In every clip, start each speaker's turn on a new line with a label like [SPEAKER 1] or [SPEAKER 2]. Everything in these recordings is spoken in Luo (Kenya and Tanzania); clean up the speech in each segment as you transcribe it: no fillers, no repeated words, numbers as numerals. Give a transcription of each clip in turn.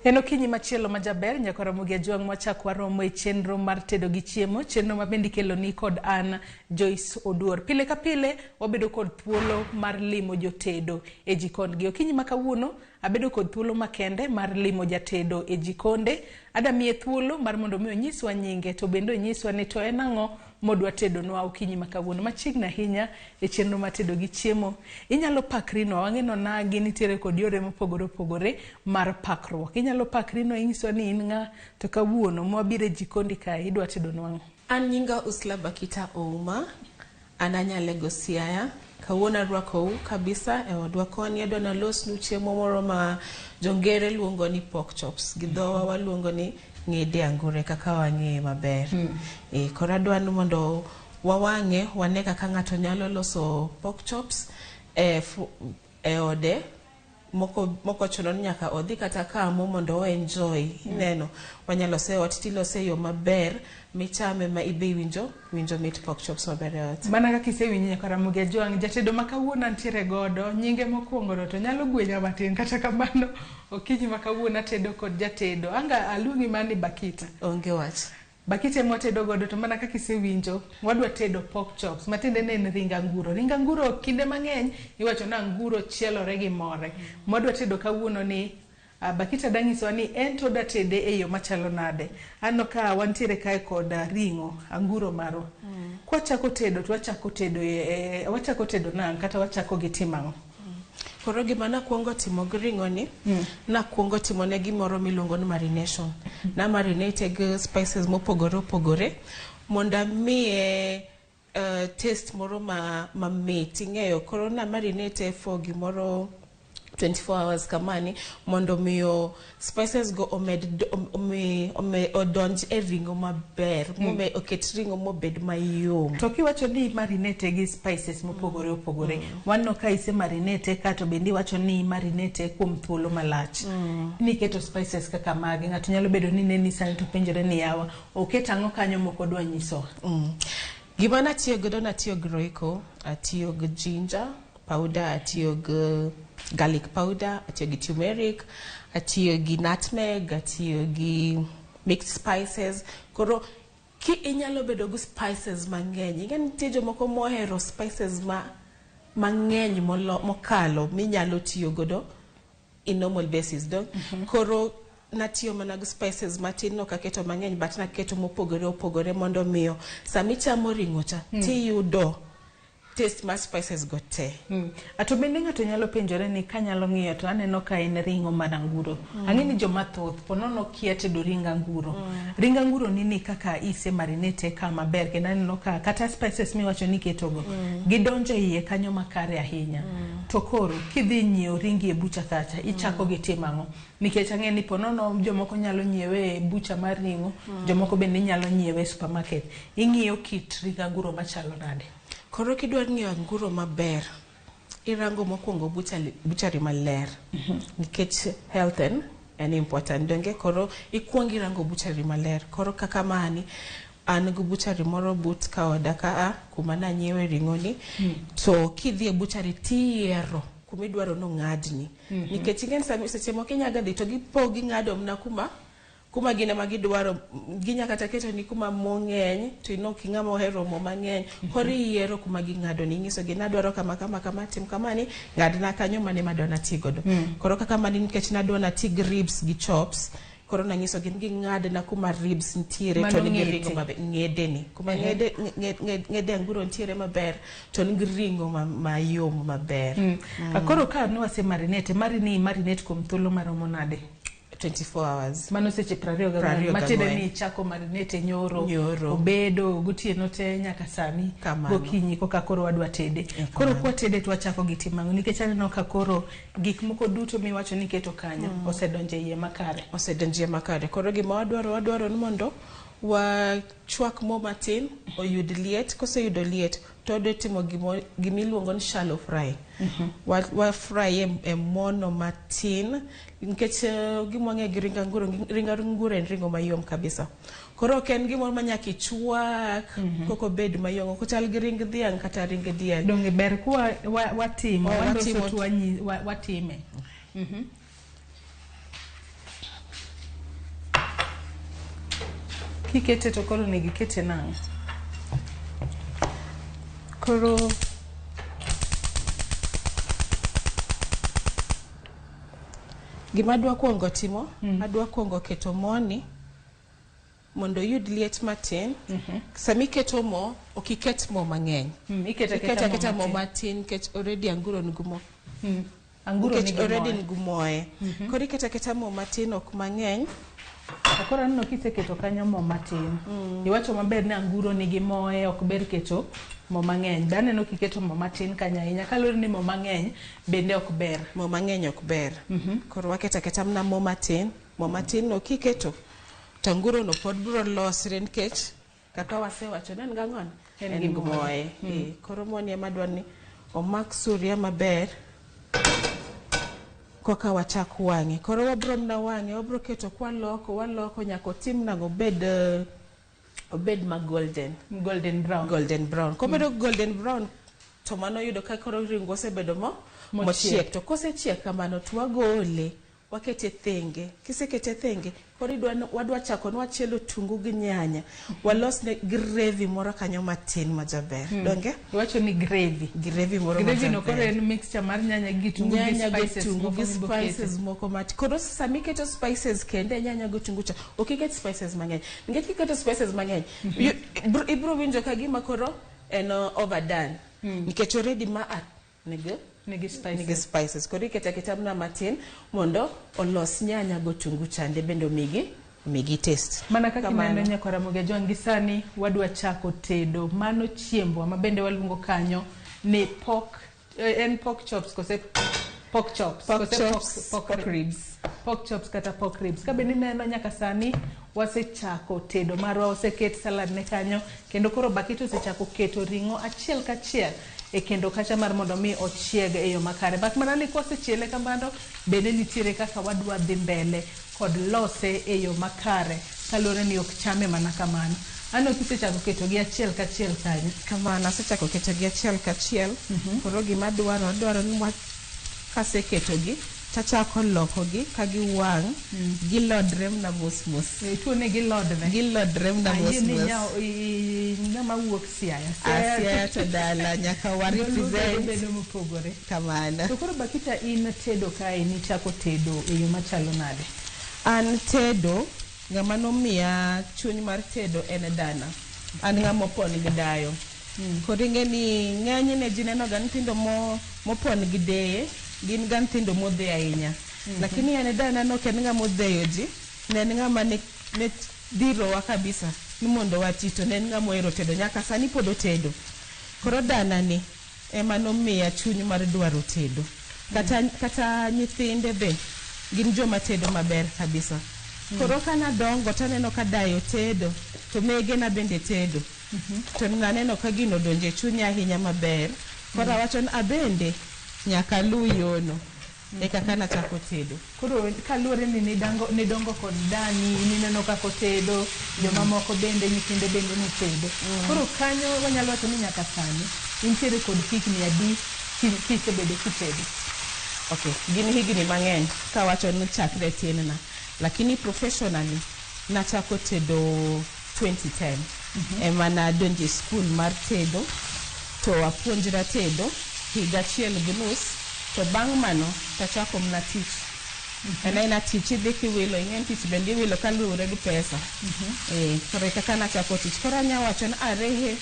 [SPEAKER 1] En okinyi machielo majaber nyaka Ramogi Ajwang' mwachak waromo e chenro mar tedo gi chiemo, chenro mabendi kelo ni kod an Joyce Oduor. Pile ka pile wabedo kod thuolo mar limo jotedo e jikondgi. Okinyi makawuono abedo kod thuolo makende mar limo jatedo e jikonde. Adamiye thuolo mar mondo mi onyiswa nyinge to bende onyiswa ni to en ang'o modwa tedo nwa okinyi makawuono. Machiegni ahinya e chenro mar tedo gi chiemo. Inyalo pakri no wang'eno nagi nitiere kod yore mopogore opogore mar pakruok. Inyalo pakri no ing'iswa ni in ng'a to kawuono mwabire jikondi ka idwa tedo nwa.
[SPEAKER 2] An nyinga Usla Bakita Ouma, an anyale Gosiaya. Kawuono arwakou kabisa e odwa koni adwa nalosnu chiemo moro ma jongere luongo ni pork chops. Gi dhowa waluongo ni ng'ede angure kaka wang'e maber. Koro adwano mondo wawang'e wane kaka ng'ato nyalo loso pork chops e ode moko chuno ni nyaka odhi kata kamo mondo o enjoy. Ineno wanyalo se ot tilose yo maber michame ma ibe winjo mit pork chops maber e ot.
[SPEAKER 1] Mana kaka isewinjo nyaka Ramogi Ajwang' jatedo makawuono antiere godo nyinge mokwongo to nyalo gwenya matin kata kamano okinyi makawuono atedo kod jatedo anga aluongi mani Bakita.
[SPEAKER 2] Onge wach.
[SPEAKER 1] Bakite mwatedo godo to mana kaka isewinjo wadwa tedo pork chops matinde ne en ring anguro. Ring anguro kinde mang'eny iwacho na anguro chielore gi more. Mwadwa tedo kawuono ni Bakita dang'iswa ni en to da tede e yo machalo nade. Ano ka wantiere kae kod ringo anguro maro. Kwa chako tedo to wachako tedo nang kata wachako gi timang'o.
[SPEAKER 2] Koro gima nakwongo timo gi ring'o ni, nakwongo timo ne gimoro miluongo ni marination. Na marinate gi spices mopogore opogore mondo miye taste moro mamit. Ing'eyo koro na marinate for gimoro 24 hours kamani mondo miyo spices go odonj e ringo maber oket ringo mobed mayom.
[SPEAKER 1] To kiwacho ni marinate gi spices mopogore opogore wanno ka ise marinate kato bendi wacho ni marinate kuom thuolo malach ni keto spices kaka magi ng'ato nyalo bedo ni neni sani to penjore ni yawa oket ang'o kanyo moko dwa nyiso.
[SPEAKER 2] Gima natiyo gi roiko, atiyo gi ginger powder, atiyo gi garlic powder, atiyo gi turmeric, atiyo gi nutmeg, atiyo gi mixed spices. Koro ki inyalo bedo gi spices mang'eny. Ing'e nitie jomoko mohero spices mang'eny mokalo minyalo tiyo godo in normal basis. Koro natiyo mana gi spices matin no kaketo mang'eny but naketo mopogore opogore mondo miyo samichamo ring'o cha tiyudo taste mar spices go te.
[SPEAKER 1] Ato bende ng'ato nyalo penjore ni kanyalo ng'iyo to aneno ka en ring'o mar anguro. Ang'e ni joma thoth ponono kia tedo ring anguro. Ring anguro nini kaka ise marinate kama ber kendo aneno ka kata spices miwacho ni ketogo gidonjo iye kanyo makare ahinya. To koro kidhi nyiewo ringi e bucha kacha ichako gi timang'o. Nikech ang'e ni ponono jomoko nyalo nyiewe e bucha mar ring'o, jomoko bende nyalo nyiewe e supermarket. Ing'iyo kit ring anguro machalo nade.
[SPEAKER 2] Koro kidwar ng'iyo anguro maber, irango mokwongo buchari maler. Nikech health en important. Donge koro ikwongi rango buchari maler. Koro kaka mani an gi buchari moro but ka oda ka kuma nanyiewe ring'o ni. To kidhi e buchari tiyiero kuma idwaro no ng'adni. Nikech ing'en seche moko inyaga dhi to gipogi ng'ado mna kuma gine magidwaro ginya kata keto ni kuma mong'eny to inoki ng'ama ohero mo mang'eny. Koro iyiero kuma ging'ado ni ing'iso gi nadwaro kama tim kamani ng'adna kanyo mane madona tigodo. Koro kaka mani nikech nadwana tig ribs gi chops koro nang'iso gi ng'adna kuma ribs ntiere to nigi ringo maber ng'ede ni kuma ng'ede anguro ntiere maber to nigi ringo mayom maber.
[SPEAKER 1] Koro ka nwase marinate kuom thuolo maromo nade?
[SPEAKER 2] 24 hours.
[SPEAKER 1] Mano seche 24 matede ni chako marinate nyoro obedo gotieno te nyaka sani gokinyi koka koro wadwa tede. Koro kwa tede to wachako gi timang'o nikech aneno ka koro gik moko duto miwacho ni keto kanyo osedonje iye makare. Koro gima wadwaro ni mondo wachwak mo matin oyud liet. Koseyudo liet to do timo gimiluongo ni shallow fry. Wa fry e mono matin nikech gimwang'e gi ring anguro en ringo mayom kabisa. Koro ken gimoro manyaka ichwak koko bed mayom ok chal gi ring dhiang' kata ring diel. Donge ber kwa watimo watime. kikete to koro negi kete nang. Koro
[SPEAKER 2] gima adwa kuongo timo, adwa kuongo keto moni mondo yud liet matin. Sami keto mo, okiket mo mang'eny. Iketa mo matin kech already anguro ngumo.
[SPEAKER 1] Anguro ni
[SPEAKER 2] already ngumoe. Koro iketa mo matin ok mang'eny.
[SPEAKER 1] Akora nino kiseketo kanyo mo matin. Iwacho maber ni anguro nigi moe, ok ber keto mo mang'eny. Baneno kiketo mo matin kanya inya kalore ni mo mang'eny bende ok ber.
[SPEAKER 2] Mo mang'eny ok ber. Koro waketa mna mo matin. Mo matin no kiketo to anguro no pod biro losre nikech kaka wasewacho nen gang'on en ngumoe. Koro moni ema dwani omak suria maber. Koka wachak wang'e. Koro wabro mna wang'e, wabro keto waloko nyako tim nango obed ma golden brown. Kobedo golden brown to mano yudo ka koro ringo osebedo mochiek. To kosechiek kamano to wagole, wakete thenge. Kisekete thenge, koro wadwa chako nwachielo tungu gi nyanya. Walos ne gravy moro kanyo matin majaber. Donge?
[SPEAKER 1] Iwacho ni gravy moro majaber. Gravy no koro en mixture mar nyanya gi tungu gi spices
[SPEAKER 2] moko matin. Koro sami keto spices kende nyanya gi tungu cha. Okiket spices mang'eny. Nikech kiketo spices mang'eny, ibro winjo ka gima koro en overdone. Nikech already nigi spices. Koro iketa mna matin mondo olos nyanya go tungu chande bendo migi taste.
[SPEAKER 1] Mana kaka ineno nyako Ramogi jwangi sani wadwa chako tedo mano chiembwa mabende waluongo kanyo ni pork chops kose pork chops kata pork ribs. Kabe nineno nyaka sani wasechako tedo marwa, oseket salad ne kanyo kendo koro bakito osechako keto ringo achiel kachiel e kendo kacha mar mondo mi ochieg e yo makare. Bak mana ni kosechiele kamano bende nitiere kaka wadwa dhi mbele kod lose e yo makare kalore ni ok chame mana kamano. Ano kisechako keto gi achiel kachiel kanyo.
[SPEAKER 2] Kamano asechako keto gi achiel kachiel. Koro gima dwaro ni kaseketo gi tachako loko gi ka giwang' gilodre mna mos.
[SPEAKER 1] Tuo ne
[SPEAKER 2] gilodre mna mos.
[SPEAKER 1] Ngama wuok
[SPEAKER 2] Siaya to dala nyaka represent
[SPEAKER 1] bende mopogore.
[SPEAKER 2] Kamano.
[SPEAKER 1] To koro bakita in tedo kae ni chako tedo e yo machalo nade?
[SPEAKER 2] An tedo ngama nomiya chuny mar tedo en dana. An ngama opon gi dayo. Koro ing'eni ng'enyne ji neno ga nyithindo mopon gi deye gin ga nyithindo modhe ahinya. Lakini en dana no ken ngama modheyo ji, ne ngama ne dhirowa kabisa ni mondo watito, ne ngama ohero tedo nyaka sani pod otedo. Koro dana ni ema nomiya chuny mar dwaro tedo. Kata nyithinde be gin joma tedo maber kabisa. Koro kana dongo taneno ka dayo tedo to mege na bende tedo. To naneno ka gino donje chunya ahinya maber. Koro awacho ni abende nyaka lu yono e kaka nachako tedo.
[SPEAKER 1] Koro kaluore ni dongo kod dani, nineno kako tedo, joma moko bende nyithinde bende ni tedo. Koro kanyo wanyalo wacho ni nyaka sani intiere kod higni adi kisebedo kitedo?
[SPEAKER 2] Okay, gin higni mang'eny ka wacho ni chakre tin na. Lakini professionally nachako tedo 2010. Ema na donje school mar tedo to apuonjra tedo higa achiel gi nus. To bang' mano tachako mna tich. Ena tich idhi kiwilo, ing'en tich bende iwilo kaluwore gi pesa. Koro kaka nachako tich. Koro anya wacho ni arehe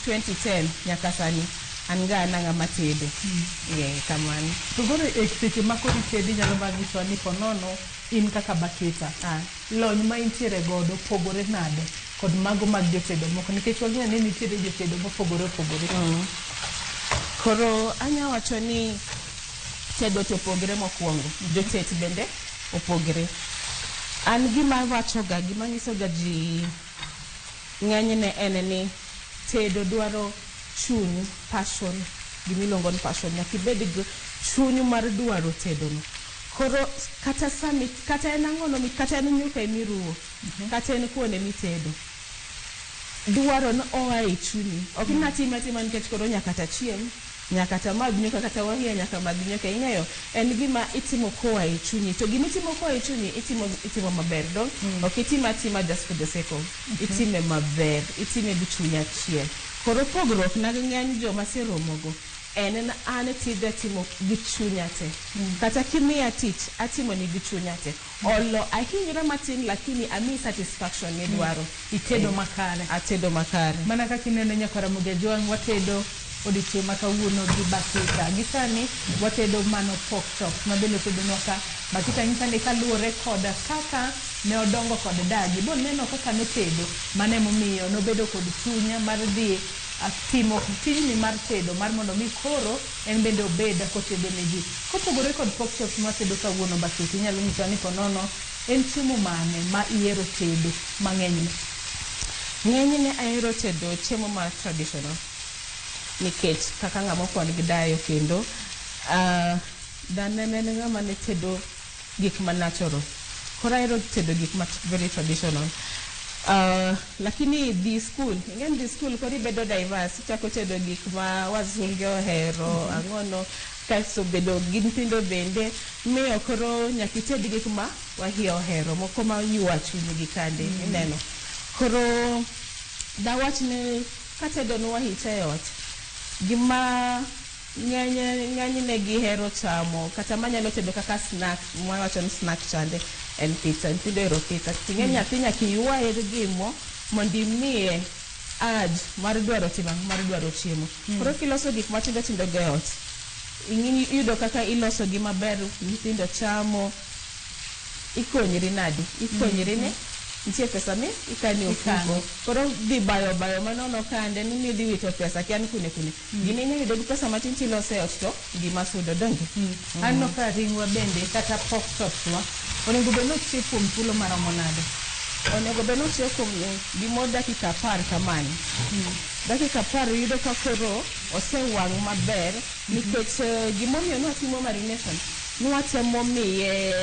[SPEAKER 2] 2010 nyaka sani an ga ng'ama tedo. Kamano.
[SPEAKER 1] To koro e seche ma koro itedi nyalo manyiso ni ponono in kaka bakita. Lony ma intiere godo pogore nade kod mago mag jotedo moko, nikech wang'eyo ni nitiere jotedo mopogore.
[SPEAKER 2] Koro anya wacho ni tedo to opogore mokwongo. Jotet bende opogore. An gima wacho ga, gima nyiso ga ji ng'enyne en ni tedo dwaro chuny, passion, gimiluongo ni passion. Nyaka ibed gi chuny mar dwaro tedo no. Koro kata en ang'ono kata en nyuka emiruwo, kata en kuon emitedo, dwaro ni oa e chunyi. Ok inatima nikech koro nyaka tachiem, nyaka tamag nyuka kata wahia nyaka mag nyuka ing'eyo en gima itimo koa e chunyi to gima itimo koa e chunyi itimo maber dong ok itima just for the sake of itime maber itime gi chuny achiel koro pogruok na ng'eny joma seromogo en an tija timo gi chunya te kata kimia tich atimo ni gi chunya te olo ahinyra matin lakini ami satisfaction ni dwaro
[SPEAKER 1] itedo makare
[SPEAKER 2] atedo makare
[SPEAKER 1] mana kaka ineno nyakora mugejwang watedo odiochieng' ma kawuono gi bakita gisani watedo mano pork chop mabende tedo noka bakita nyisani kaluwore koda kaka ne odongo kod dagi bo neno kaka notedo mane momiyo nobedo kod chunya mar dhi timo tijni mar tedo mar mondo mi koro en bende obeda kotedo ne ji kopogore kod pork chop ma tedo kawuono bakita inyalo nyiso ni ponono en chiemo mane ma ihero tedo
[SPEAKER 2] ng'enyne ahero tedo chiemo mar traditional nikech kaka ng'ama kwan gi dayo kendo dane ng'ama ne tedo gik ma natural koro ahero tedo gik ma very traditional lakini di school koro ibedo diverse ichako tedo gik ma wazunge ohero ang'ono kaso bedo gi nyithindo bende miyo koro nyaka ited gik ma wahia ohero moko ma ywa chunygi kande ineno koro dawach ne katedo no wahicha e ot gima ng'enyne gihero chamo kata manyalo tedo kaka snack mwawacho ni snack chande en pizza nyithindo hero pizza ting'e nyathi nyaka ywaye gimo mondo imiye urge mar dwaro chiemo koro kiloso gik matindo tindo go e ot iyudo kaka iloso gi maber nyithindo chamo ikonyri nadi ikonyri ne nitie pesa mi ikani ofuko koro dhi bayo manono kande ni dhi wito pesa kian kune gini ne yudo pesa matin tilose ot to gima sudo donge
[SPEAKER 1] anno ka ringwa bende kata pork chops wa onego beno chipo mpulo maromo nade
[SPEAKER 2] onego beno chipo gimo dakika 10 kamani dakika 10 yudo ka koro osewang' maber nikech gimomiyo nwatimo marination nwatemo miye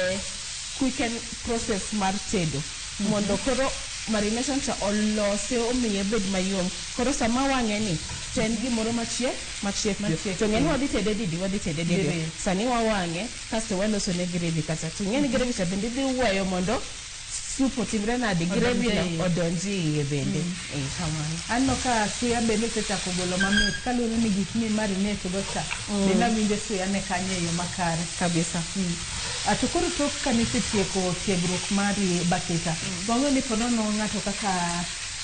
[SPEAKER 2] quicken process mar tedo mondo koro marination cha olose omiye bed mayom koro sama wang'e ni to en gimoro machiek to ng'eni wadhi tede didi sani wawang'e kasto waloso ne gravy kata to ng'eni gravy cha bende dhi weyo mondo sup otimre nadi gravy odonji iye bende
[SPEAKER 1] anno ka suya bende sechako golo mamit kaluwore ni gik mi marinate go cha bende awinjo suya ne kanye e yo makare
[SPEAKER 2] kabisa
[SPEAKER 1] to koro tok kanisetieko tiegruok mari bakita wang'eyo ni ponono ng'ato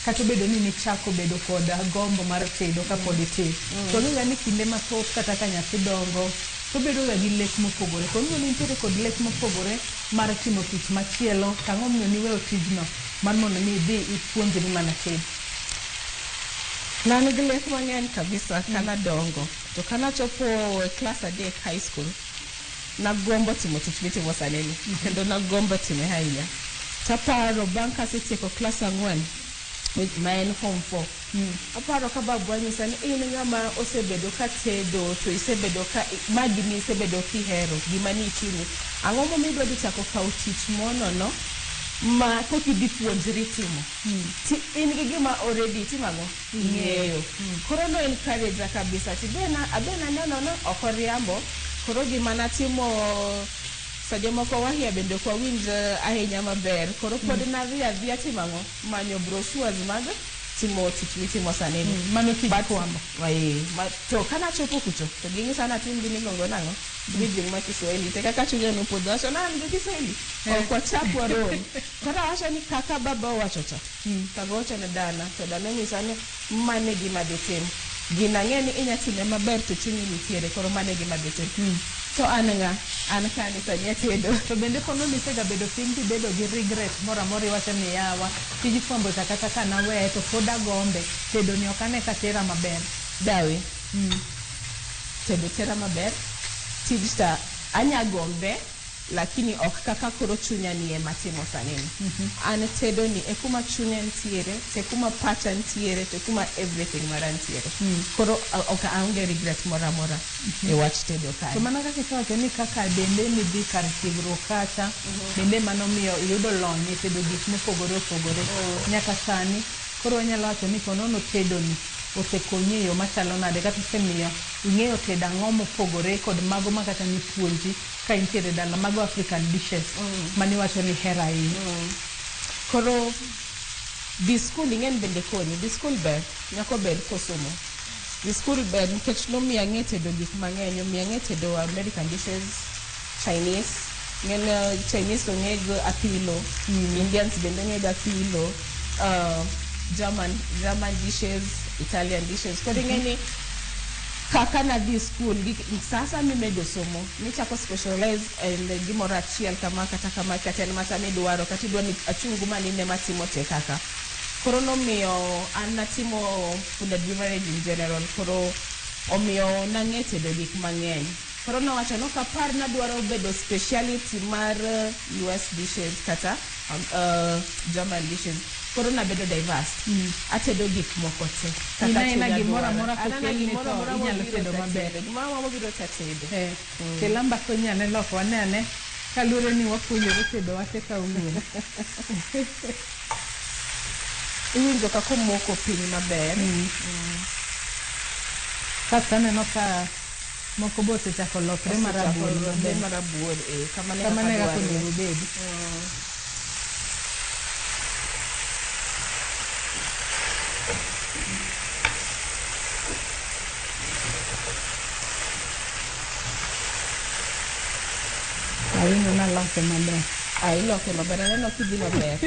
[SPEAKER 1] kata bedo ni nichako bedo kod gombo mar tedo ka pod itin to ng'eyo ni kinde mathoth kata ka nyathi dongo to bedo ga gi lek mopogore to ng'eyo ni nitiere kod lek mopogore mar timo tich machielo tang'o miyo ni weyo tijno mar mondo ni idhi ipuonjri mana tedo
[SPEAKER 2] nan gi lek mang'eny kabisa kana dongo to kana chopo class adek high school nagombo timo tich mitimo saneni kendo nagombo time ahinya taparo bang' kasetieko class 4 ma en form 4 aparo ka babu anyisa ni in ng'ama osebedo ka tedo to isebedo ka magini isebedo kihero gima ni chunyi ang'o momiyo idwa dhi chako kawo tich monono ma kokidhi puonjri timo in gi gima already timang'o ing'eyo koro no encourage kabisa abena neno no ok oriambo koro gima natimo saje moko wahia bende kwa winj ahinya maber koro pod nadhi timang'o manyo brochures mag timo tich mitimo saneni
[SPEAKER 1] mano tich kwamba
[SPEAKER 2] to kana chopo kucho to ging'isa na tim gini gongo nang'o bridging ma Kiswahili te kaka chunya no podho aso na ngi Kiswahili ok wachapwa roll kata wacho ni kaka baba wacho cha kago wacho ne dana to dana nyisa ni mane gima ditim gina ng'eni inyatime maber to chunyi nitiere koro mane gima ditim to an kani sani tedo
[SPEAKER 1] to bende kono nisega bedo piny tibedo gi regret mora mora iwacho ni yawa tiji fwambo kata kana weye to pod agombe tedo ni ok ane ka tera maber
[SPEAKER 2] dawe tedo tera maber tij ta anyagombe lakini ok kaka koro chunya ni ema timo saneni an tedo ni e kuma chunya ntiere te kuma pacha ntiere te kuma everything mara ntiere koro ok aonge regret mora e wach tedo kai
[SPEAKER 1] to mana kaka iwacho ni kaka bende ni dhi kar tiegruok kacha bende mano miyo iyudo lony e tedo gik mopogore nyaka sani koro wanyalo wacho ni ponono tedo ni osekonyi e yo machalo nade kata osemiyo ing'eyo tedo ang'o mopogore kod mago ma kata nipuonji ka intiere dala mago African dishes maniwacho ni hera ahinya.
[SPEAKER 2] Koro dhi skul ing'en bende konyi. Dhi skul ber, nyako ber kosomo. Dhi skul ber nikech nomiyo ang'e tedo gik mang'eny. Omiyo ang'e tedo American dishes, Chinese. Ng'en Chinese ong'ego apilo. Indians bende ong'ego apilo. German dishes, Italian dishes. Koro ing'eni kaka nadhi skul sasa mimedo somo nichako specialize gimoro achiel kama kata en mata midwaro kata idwa ni achungu manine matimo te kaka. Koro nomiyo an natimo food and beverage in general. Koro omiyo nang'e tedo gik mang'eny. Koro nawacho no kapar nadwaro bedo speciality mar US dishes kata German dishes. Koro nabedo diverse. Atedo gik moko te.
[SPEAKER 1] Ina gimoro amora kokelni to inyalo tedo maber.
[SPEAKER 2] Mama biro tedo.
[SPEAKER 1] Kelamba konyane loko ane kalure ni wapuonjore tedo wate kawuono.
[SPEAKER 2] Iwinjo kako moko piny maber.
[SPEAKER 1] Kaka neno ka moko bote chako lokre marabuor.
[SPEAKER 2] Marabuor
[SPEAKER 1] kamane kako onego bed. Awinjo naloke maber.
[SPEAKER 2] Iloke maber, aneno kidhi maber.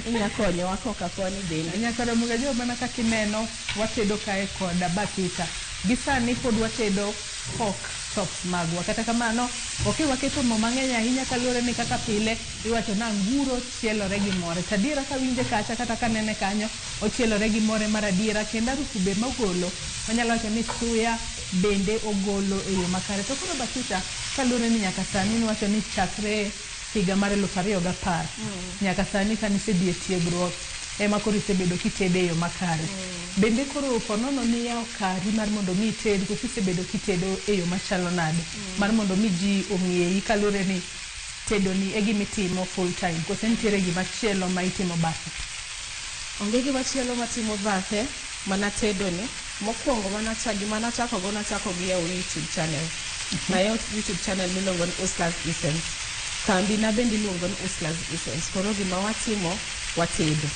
[SPEAKER 2] Inya konyowa koka koni bende.
[SPEAKER 1] Nyaka romoga jo mana kaka ineno watedo kae koda bakita. Gisani pod watedo pork chops magwa. Kata kamano, ok waketo mo mang'eny ahinya kaluwore ni kaka pile iwacho na nguro chielore gi more. Tadiera ka winje kacha kata kanene kanyo ochielore gi more mar adiera kendo arufu be mogolo. Wanyalo wacho ni suya bende ogolo e yo makare. To koro bakita kaluwore ni nyaka sani niwacho ni chakre higa mar 2010 nyaka sani kanisedhi e tiegruok ema koro isebedo kitede e yo makare. Bende koro ponono ni yawo kari mar mondo mi ited koso isebedo kitedo e yo machalo nade mar mondo mi ji ong'eyi kaluwore ni tedo ni e gimitimo full time koso nitiere gimachielo ma itimo bathe?
[SPEAKER 2] Onge gimachielo matimo bathe mana tedo ni. Mokwongo nachako gi yawo YouTube channel. Nayawo YouTube channel miluongo ni Usla's Essence. Kambi na bende iluongo ni Usla's Essence. Koro gima watimo watedo.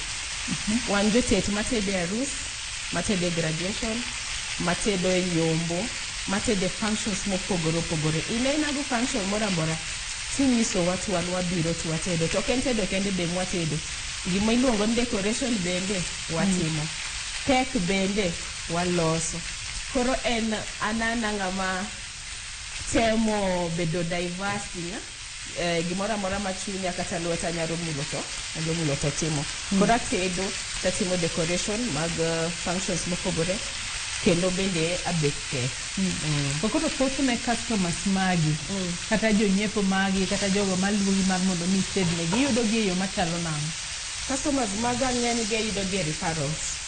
[SPEAKER 2] Wan jotet matedo e arus, matedo e graduation, matedo e nyombo, matedo e functions mopogore opogore. Inago function moro amora tinyiso watu wan wabiro to watedo. To ok en tedo kende be watedo. Gima iluongo ni decoration bende watimo. Cake bende waloso. Koro en anana ngama temo bedo diverse gimora amora machunya kata lweta nyalo mulo to timo. Koro tedo tatimo decoration mag functions mopogore kendo bende abek cake.
[SPEAKER 1] Koro thothne customers magi kata jonyiepo magi kata jogo maluongi mar mondo mi tedne giyudo gi e yo machalo nang'o?
[SPEAKER 2] Customers maga ng'eny gi yudo gi referrals.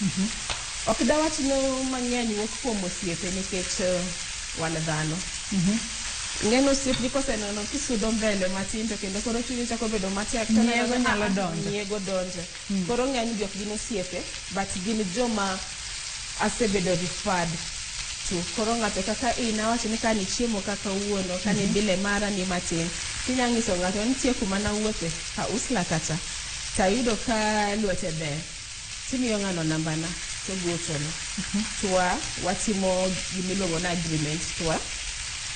[SPEAKER 2] Ok dawach no mang'eny wuok kuom osiepe nikech wan dhano. Ng'eno osiepni koseneno kisudo mbele matin to kendo koro chunyi chako bedo matek to
[SPEAKER 1] nyiego nyalo donjo.
[SPEAKER 2] Nyiego donjo. Koro ng'eny gi ok gin osiepe but gin joma asebedo referred to. Koro ng'ato kaka awacho ni kani chiemo kaka wuono kani bile mara ni matin tinya ng'iso ng'ato nitie kuma nawuothe ka Usla kata tayudo ka lwete ber timiyo ng'ano nambana to gochono twa watimo gimiluongo na agreement twa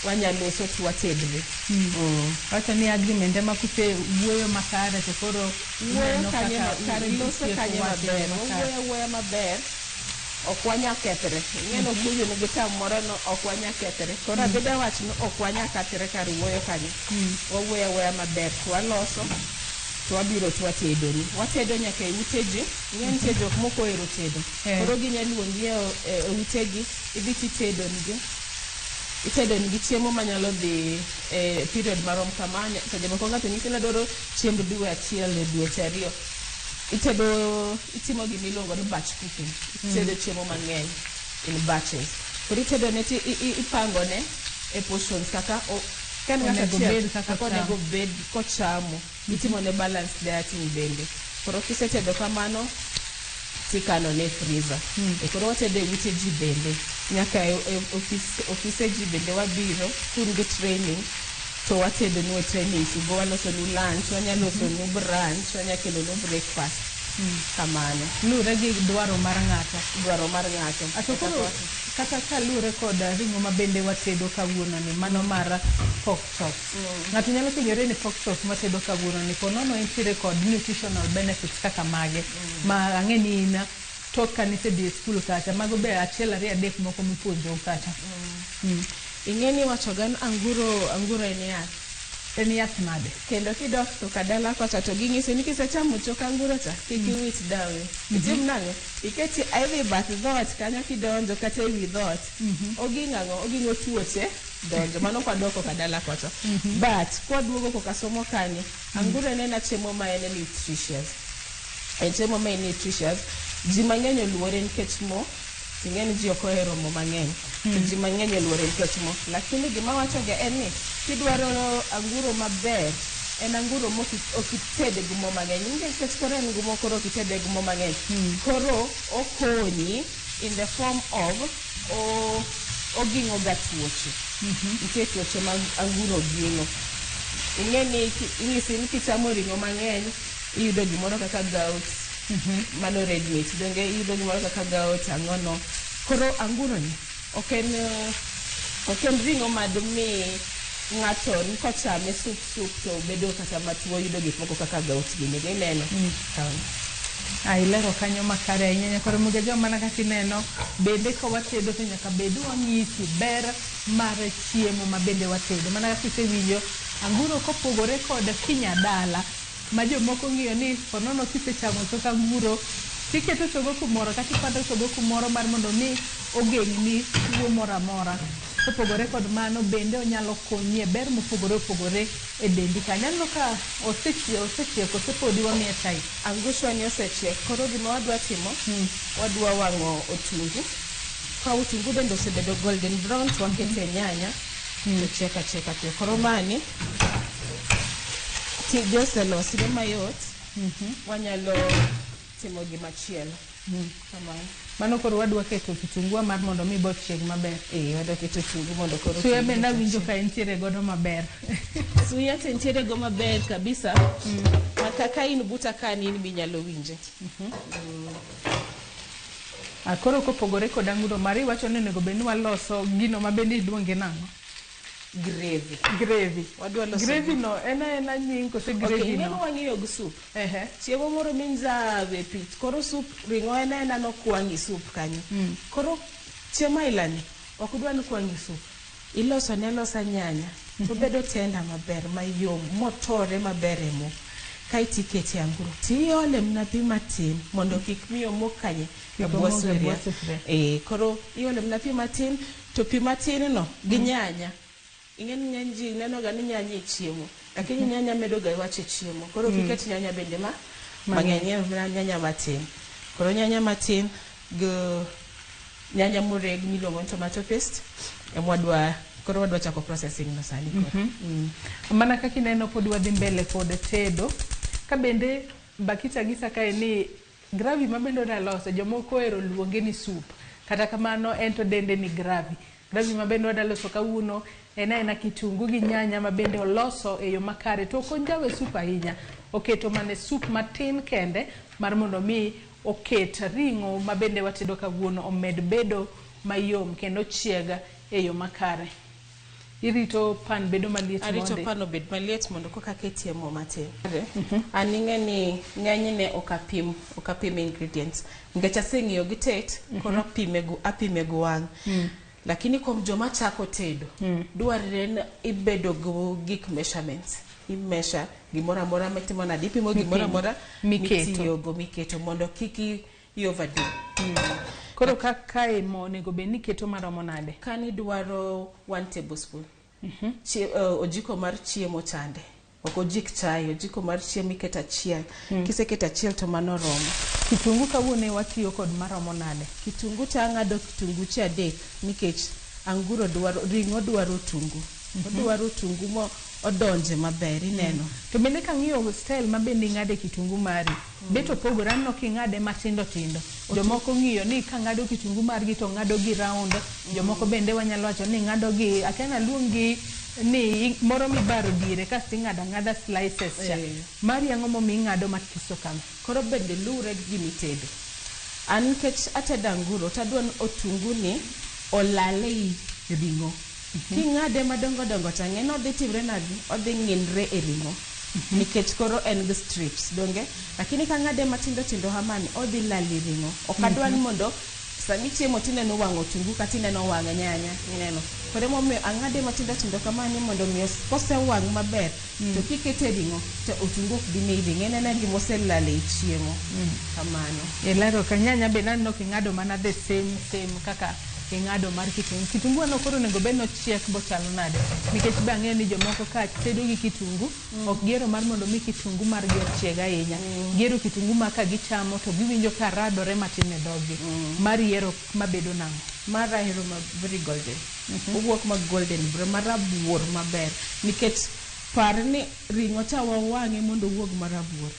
[SPEAKER 2] wanyaloso twatedre.
[SPEAKER 1] Wacha ni agreement ema kuse wuoyo makare to koro
[SPEAKER 2] wuoyo kare loso kanye maber. Wuoyo maber ok wanya kethre. Ng'eno kuyo ni gitam moro no ok wanya kethre. Koro abeda wach no ok wanya kethre kar wuoyo kanye. Wuoyo maber twaloso twabiro twatedoni. Watedo nyaka e uteji. Ng'en tedo jok moko ero tedo. Koro ginyalo luongi e utegi idhi titedonigi. Itedo nigi chiemo manyalo dhi period marom kamanya to jomoko ng'ato nyisi nadwaro chiemb dwe achiel e dweche ariyo. Itimo gimiluongo ni batch cooking. Itedo chiemo mang'eny in batches. Koro itedo ne ipango ne e portions kaka kan ng'ato achiel kaka onego bed kochamo. Itimo ne balance dieting bende. Koro kisetedo kamano tikano ne freezer. Koro watede ute ji bende nyaka office ji bende wabiro kun gi training to watedo no training go waloso nu lunch wanyalo loso nu brunch wanyakelo nu breakfast kamano
[SPEAKER 1] lure gi dwaro mar ng'ato atokoro kata ka lure kod ringo mabende watedo kawuono ni mano mar pork chop ng'ato nyalo penjore ni pork chop watedo kawuono ni konono entiere kod nutritional benefits kaka mage ma ang'eni ina tok kanise di school kata mago be achiel ari adek moko mipuonjo kata
[SPEAKER 2] ing'eni wachogan anguro en yath
[SPEAKER 1] nade
[SPEAKER 2] kendo kidok to kadala kocha to ging'ise ni kisechamo chok anguro cha kik iwit dawe itim nang'o iketi ewi bath dhot kanyo kidonjo kata ewi dhot oging'o tuoche donjo mano kwadoko kadala kocha but kwaduogo kokasomo kani anguro en chiemo ma en nutritious chiemo ma en nutritious ji mang'eny oluore nikech mo ing'eni ji ok ohero mo mang'eny ji mang'eny oluore nikech mo lakini gima wachoga en ni kidwaro anguro maber en anguro mokitede gi mo mang'eny nikech koro en gumo koro kitede gi mo mang'eny koro okonyi in the form of oging'o ga tuoche nikech tuoche mag anguro ging'o ing'eni ing'isi ni kichamo ring'o mang'eny iyudo gimoro kaka gout mano red meat donge iyudo gimoro kaka gout ang'ono koro anguro ni ok en ring'o madmi ng'ato kochame sup to bedo kata matuo yudo gik moko kaka gout gini ineno
[SPEAKER 1] ilero kanyo makare ahinya koro muge joma mana kaka ineno bende ka watedo to nyaka bed wang'isi ber mar chiemo ma bende watedo mana kaka isewinjo anguro kopogore kod kinyadala ma jomoko ng'iyo ni konono kisechamo tok anguro tiketo chogo kumoro kata ipando chogo kumoro mar mondo mi ogeng'ni tuo moro amora kopogore kod mano bende onyalo konyi e ber mopogore opogore e dendi kanyo aneno ka osechiek osepodi wamiye time
[SPEAKER 2] anguswa ni osechiek koro gima wadwa timo wadwa wang'o otungu ka otungu bende osebedo golden brown to wakete nyanya to chieka to koro mani joselosre mayot wanyalo timo gimachielo kamano
[SPEAKER 1] mano koro wadwa keto kitungu mar mondo mi bo chieg maber
[SPEAKER 2] wadwa keto kitungu mondo koro
[SPEAKER 1] suya bende awinjo ka entiere godo maber
[SPEAKER 2] suya entiere go maber kabisa kaka in buta kani in binyalo winje
[SPEAKER 1] koro kopogore kod anguro mari wacho ni onego bed ni waloso gino ma bende iluonge nang'o gravy
[SPEAKER 2] wadwa loso
[SPEAKER 1] gravy no ena nying kose gravy no
[SPEAKER 2] okay wang'iyo gi soup chiemo moro minzawe pith koro soup ring'o ena no kwangi soup kanyo koro chiemo ilani ok dwa ni kwangi soup ilosa nyanya to bedo tenda maber mayom motore maber e mo kaiti keti anguro tiole mna pi matin mondo kik miyo mo kanye abwasuria koro iole mna pi matin to pi matin no gi nyanya ing'eni nyanji neno ga ni nyanya e chiemo lakini nyanya medo ga wache chiemo koro kiket nyanya bende mang'eny nyanya matin koro nyanya matin go nyanya moreg miluongo tomato paste koro wadwa chako processing no sani
[SPEAKER 1] mana kaka ineno pod wadhi mbele kod tedo ka bende bakita gisa kae ni gravy ma bende odaloso jomoko ohero luonge ni soup kata kamano ento dende ni gravy ma bende odaloso kawuono ena kitungu gi nyanya ma bende oloso e yo makare to konjawe soup ahinya oketo mane soup matin kende mar mondo mi oket ring'o ma bende watedo kawuono omed bedo mayom kendo chiega e yo makare irito pan bedo maliet
[SPEAKER 2] mondo arito pan obed maliet mondo koka ketie mo matin aning'eni ng'enyne okapim ingredients nikech aseng'iyo gi tet koro apime go wang' lakini kuom joma chako tedo dwarre ni ibedo go gik measurements imesha gimora mora mitimo na dipimo gimora mora miketo mondo kiki overdo
[SPEAKER 1] koro kaka mo nego be ni keto maromo nade
[SPEAKER 2] kani dwaro 1 tablespoon ojiko mar chiemo chande ok ojik chai ojiko mar chiemo iketa chiel kiseketa chiel to mano romo
[SPEAKER 1] kitungu kawuono watiyo kod maromo nade
[SPEAKER 2] kitungu tang'ado kitungu cha 3 nikech anguro ring'o dwaro tungu odwaro tungu odonje maber ineno.
[SPEAKER 1] To bende kang'iyo style mabende ing'ade kitungu mari, beto pogore anno king'ade matindo tindo. Jomoko ng'iyo ni kang'ado kitungu margi to ng'ado gi round, jomoko bende wanyalo wacho ni ng'ado gi akena luongi ni moro mibaro diere kasi ng'ada slices cha. Mari ang'o momi ng'ado mathiso kama?
[SPEAKER 2] Koro bende luwre gi gimitedo. An nikech ateda nguro tadwa otungu ni olale i ring'o. King'ade madongo dongo tang'e no dhi timre nadi odhi ng'inre e ring'o. Nikech koro en gi strips donge, lakini kang'ade matindo tindo hamani odhi lali ring'o. Ok adwa ni mondo sami chiemo tineno wang'o otungu kata ineno wang'o nyanya ineno. Koro momiyo ang'ade matindo tindo kamani mondo miyo kose wang' maber to kikete ring'o to otungu ok bi nei ring'o ineno gima oselale i chiemo kamano.
[SPEAKER 1] Laro ka nyanya be nanno king'ado mana the same kaka ing'ado mar kitungu. Kitungu ano koro nego bed nochiek bochalo nade, nikech bang'e ni jomoko ka tedo gi kitungu ok gero mar mondo mi kitungu margi ochieg ahinya. Gero kitungu ma ka gichamo to giwinjo ka radore matin e dhogi. Mar yiero mabedo nang'o?
[SPEAKER 2] Mar ahero ma very golden. Owuok ma golden marabuor maber nikech par ni ring'o cha wawang'e mondo owuog marabuor.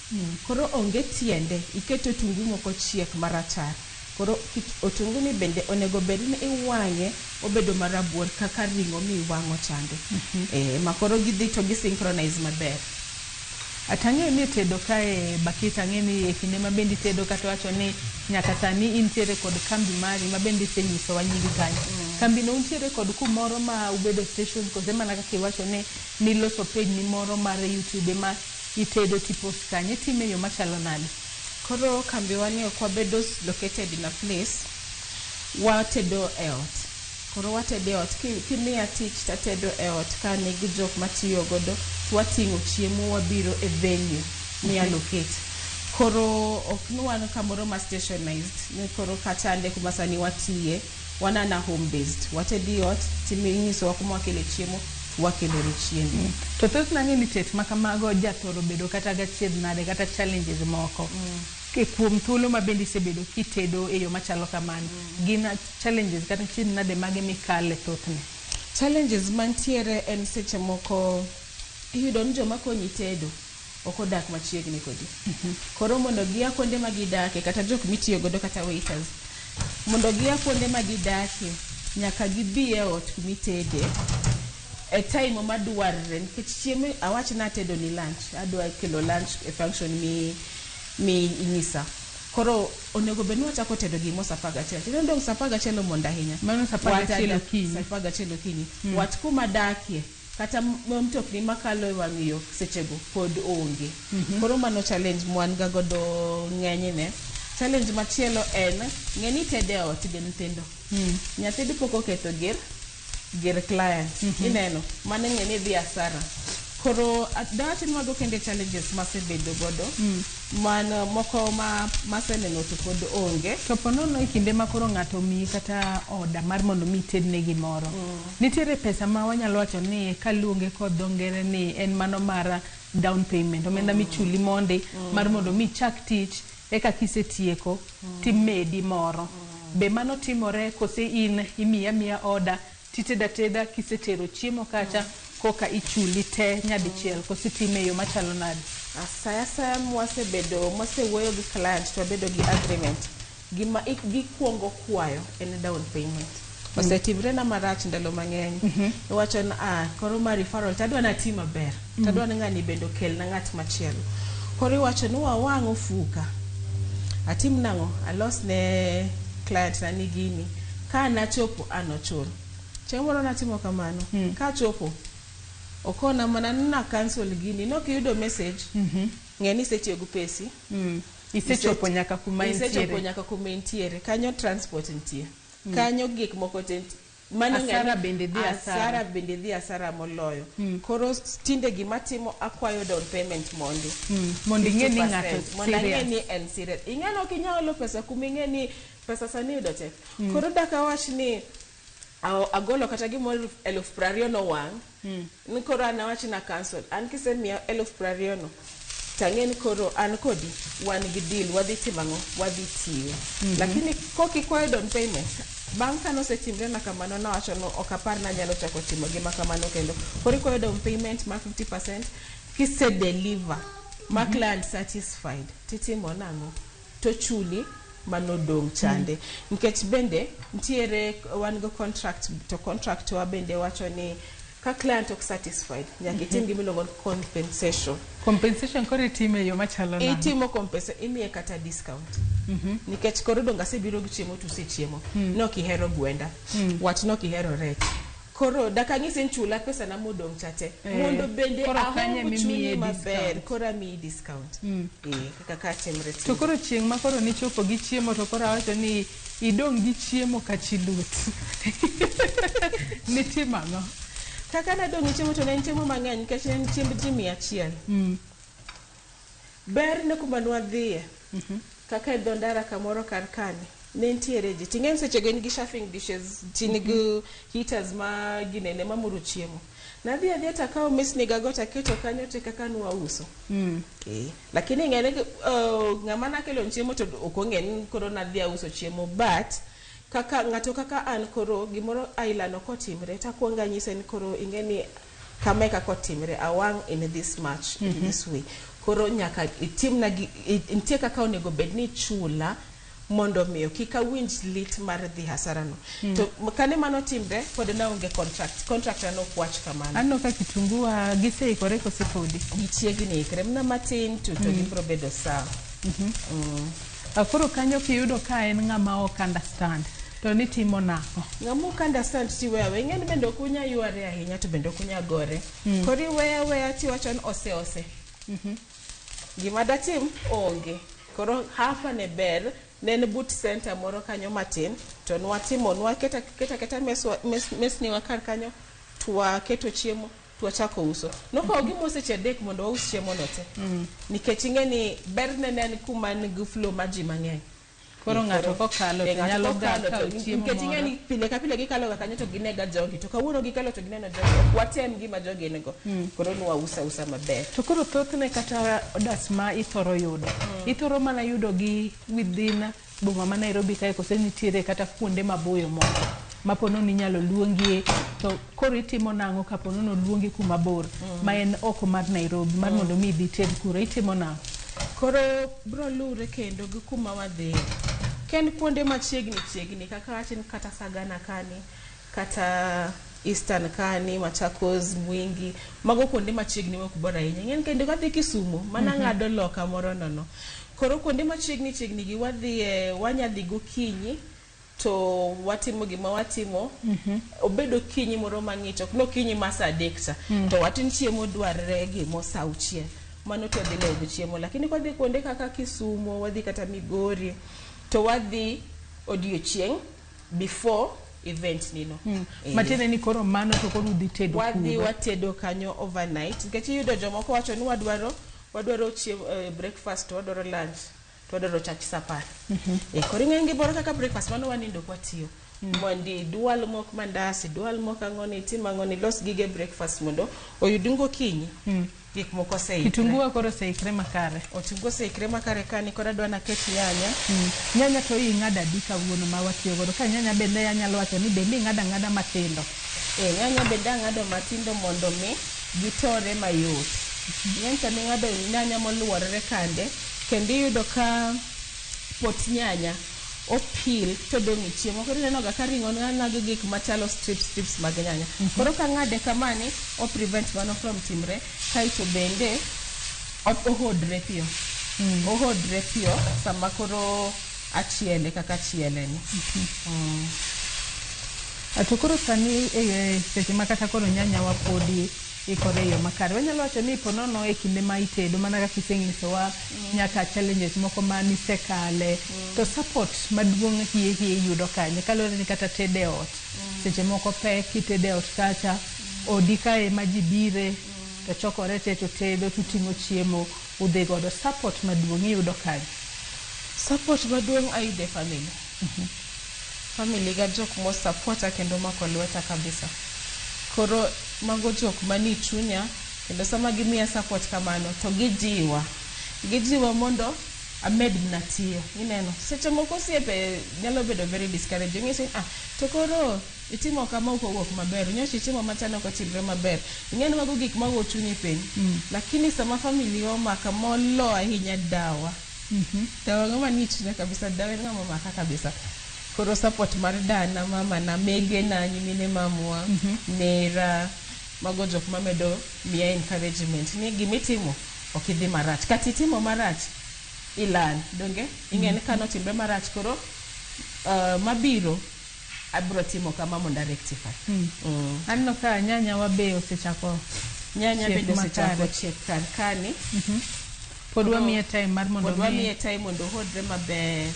[SPEAKER 2] Koro onge tiende iketo otungu moko chiek marachar. Koro otungu ni bende onego bed ni iwang'e obedo marabuor kaka ring'o miwang'o chande. Ma koro gidhi to gi synchronize maber.
[SPEAKER 1] Atang'e ni tedo kae bakita ng'e ni e kinde ma bendi tedo kata wacho ni nyaka sani intiere kod kambi mari ma bendi senyiso wa nyingi kanyo. Kambi no untiere kod kumoro ma ubedo station kose mana kaka iwacho ni loso page ni moro mar YouTube ma itedo tipo kanye time yo machalo nade?
[SPEAKER 2] Koro kambi wani ok wabedo located in a place watedo e ot. Koro watedo e ot kimiya tich tatedo e ot ka nigi jok matiyo godo wating'o chiemo wabiro e venue mi allocate. Koro ok nuwan kamoro ma stationized ni koro kachande kuma sani watiye wanana home based watedi ot timinyiso wa kuma wakele chiemo wakelore chiemo.
[SPEAKER 1] To thoth nang'e ni tet makamago jathoro bedo kata gachiedh nade kata challenges moko. Ke kuom thuolo ma bendi sebedo kitedo e yo machalo kamano. Gina challenges kata chiedh nade mage mikale thothne?
[SPEAKER 2] Challenges mantiere en seche moko iyudo ni joma konyi tedo ok odak machiegni kodi. Koro mondo gia kuonde ma gidake kata jok mitiyo godo kata waiters mondo gia kuonde ma gidake nyaka gibi e ot kumitede e time madwarre nikech chiemo awach na tedo ni lunch adwa kelo lunch e function mi inyisa. Koro onego bed ni wachako tedo gimo sapaga chelo tino ndong sapaga chelo mondo ahinya
[SPEAKER 1] mano sapaga
[SPEAKER 2] chelo kini wat kuma dakie kata mtokni makalo e wang'yo sechego pod onge. Koro mano challenge mwan ga godo ng'enyne. Challenge machielo en ng'eni tede ot gi nyithindo. Nyathi pok oketho gir client ineno mano ng'eni dhi asara. Koro dawacho ni mago kende challenges masebedo godo man moko maseneno to pod onge.
[SPEAKER 1] To ponono e kinde ma koro ng'ato mi kata oda mar mondo mi tedne gimoro. Nitiere pesa ma wanyalo wacho ni kaluonge kod dho ngere ni en mano mar down payment omenda michuli monde mar mondo mi chak tich eka kisetieko timedi moro. Be mano timore kose in imiya oda titeda kisetero chiemo kacha koka ichuli te nyadichiel kositime yo machalo nade?
[SPEAKER 2] Asaya mwasewuoyo gi client to bedo gi agreement gima gikuongo kwayo en down payment. Osetimre na marach ndalo mang'eny. Iwacho na koro ma referral tadwa na tima ber tadwa na ng'ani bendo kel na ng'at machielo. Koro iwacho ni wawang'o fuka atim nang'o alos ne client na nigini ka nachopo anochul chieng' moro natimo kamano. Ka chopo okona mana na cancel gini no kiyudo message ng'eni setiyo gu pesi
[SPEAKER 1] isechopo nyaka
[SPEAKER 2] kuma intiere kanyo transport ntie kanyo gik moko mano
[SPEAKER 1] asara bende
[SPEAKER 2] dhi asara moloyo. Koro tinde gimatimo akwayo down payment
[SPEAKER 1] mondo ing'eni ng'ato
[SPEAKER 2] ng'eni en serious ing'eno kinyalo pesa kuma ing'eni pesa sani yudo tek. Koro daka wach ni agolo kata gimoro 20,000 no wang' ni koro anawach na cancel an kisemiya 20,000 no tang'eni koro an kodi wan gi deal wadhi timang'o wadhi tiyo. Lakini kokikwayo down payment bang' kano setimre na kamano nawacho no okapar na nyalo chako timo gima kamano kendo koro iko yudo payment ma 50% kise deliver ma client satisfied titimo nango to chuli manodong chande nikech bende ntiere wan go contract to contract wa bende wacho ni ka client ok satisfied nyaka itim gimiluongo compensation
[SPEAKER 1] kore time yo machalo nang'o
[SPEAKER 2] itimo compensation imiye kata discount nikech koro donga sebiro gi chiemo to sechiemo no kihero gwenda wach no kihero rech koro daka ng'isen chula pesa na modong chate mondo bende ahongo chuni maber kora mi discount kaka timre
[SPEAKER 1] to koro chieng' ma koro ni chopo gi chiemo to koro awacho ni idong gi chiemo ka chilut ni timang'o
[SPEAKER 2] kaka na dong chiemo to ne chiemo mang'eny nikech ne chiemb ji 100 ber ne kuma nwadhiye kaka dho ndara kamoro kar kani ne ntiere ji tingen seche gen gi chafing dishes tinigi heaters ma ginene mamuro chiemo na dhi adhi takao mesni gago taketo kanyo te kaka nwa uso lakini ngene ng'ama nakelo chiemo to okong'en koro na dhi uso chiemo but kaka ng'ato kaka an koro gimoro ailano kotimre takwonga nyise ni koro ingeni kama kaka kotimre awang in this match in this way koro nyaka itim na ntie kaka onego bedni chula mondo miyo kika winj lit mar dhi hasara no to kane mano timre pod na onge contract no kwach kamano
[SPEAKER 1] anno ka kitungua gise ikore ko sipodi
[SPEAKER 2] nichiegi ni ikre mna matin to gibro bedo sawa
[SPEAKER 1] akoro kanyo kiyudo ka en ng'ama ok understand to ni timo nako
[SPEAKER 2] ng'ama ok understand ti wewe ng'eni bende okunya yuare ahinya to bende okunya gore kori wewe ti wacho ni ose gima datim onge koro hafa ne ber nen boot center moro kanyo matin to nwatimo nwaketa mesni wakar kanyo twaketo chiemo twachako uso noko gimose chedek mondo waus chiemo note nikech ing'eni ber nenen kuma nigi flow maji mang'eny
[SPEAKER 1] koro ng'ato kokalo to nyalo gaka chiemo
[SPEAKER 2] nikech ing'eni pile ka pile gikalo ga kanyo to ginega jogi to kawuono gikalo to gineno jogi watem gima jogi nego koro nwa usa maber
[SPEAKER 1] to koro thothne kata odas ma ithoro yudo ithoro mana yudo gi within boma ma Nairobi kae kose nitiere kata kuonde maboyo moko mapono ni nyalo luongie to koro itimo nang'o kapono no luongi kuma bor ma en oko mar Nairobi mar mondo mi dhi ted kuro itimo nang'o
[SPEAKER 2] koro bro lure kendo gi kuma wadhi ken kuonde machiegni kaka atin kata Sagana kani kata Eastern kani Machakos Mwingi mago kuonde machiegni ma kubora ahinya ng'en kendo kadhi Kisumu mana ng'ado loka moro nono koro kuonde machiegni gi wadhi wanyadhi gokinyi to watimo gima watimo obedo kinyi moro mang'ich ok no kinyi masa adekta to watin chiemo dwarre gimo saa 6 mano to dhi lego chiemo lakini kodhi kuonde kaka Kisumu wadhi kata Migori to wadhi odiochieng before event nino
[SPEAKER 1] matene ni koro mano to koro udhi tedo
[SPEAKER 2] wadhi watedo kanyo overnight nikech yudo jomoko wacho ni wadwaro chiemo breakfast wadwaro lunch wadwaro chach sapar koro ng'enge boro kaka breakfast mano wanindo kwatiyo mondi dual mok mandasi dual mok ang'oni timang'oni los gige breakfast mondo oyudingo kinyi gik moko sei
[SPEAKER 1] kitungua koro sei krema kare
[SPEAKER 2] otungo sei krema kare kani kora dwana ket
[SPEAKER 1] nyanya to ing'ada dika wuono ma watiyo godo ka nyanya bende anyalo wacho ni bende ing'ada matindo
[SPEAKER 2] nyanya bende ang'ado matindo mondo mi gitore mayot nyanya ni ng'ado nyanya moluorore kande kendo yudo ka pot nyanya opil to dong' chiemo koro neno ga ka ring'o ng'ado gik machalo strips mag nyanya koro ka ng'ade kamani o prevent mano from timre kaito bende ohodre piyo sama koro achiele kaka chiele ni
[SPEAKER 1] atokoro sani seche makata koro nyanya wapodi ikore yo makare wanyalo wacho ni ponono e kinde ma itedo mana kaka iseng'isowa nyaka challenges moko mani sekale to support maduong' hie yudo kanye kalore ni kata tede ot seche moko pek itede ot kacha odi kae majibire to chokore te to tedo tuting'o chiemo udhi godo support maduong' iyudo kanye
[SPEAKER 2] support maduong' aide family ga jok mo supporta kendo mako lweta kabisa koro mago jok mani chunya kendo sama gimiya support kamano to gijiwa mondo amed mnatiyo ineno seche moko osiepe nyalo bedo very discouraging ng'isi to koro itimo kama ok owuok maber nyoshi itimo machano ok otimre maber ing'eni mago gik mago chunyi piny lakini sama family omaka molo ahinya dawa dawa ng'ama nichne kabisa dawa en ng'ama maka kabisa koro support mar dana mama na mege na nyimine mamwa nera mago jok mamedo miya encouragement ni gimitimo ok idhi marach kati timo marach ilal donge ing'eni kano timbe marach koro mabiro abro timo kama mondo rectify
[SPEAKER 1] anno ka nyanya wabe osechako
[SPEAKER 2] nyanya bende osechako chiek kani
[SPEAKER 1] podwa miye time mar mondo
[SPEAKER 2] hodre maber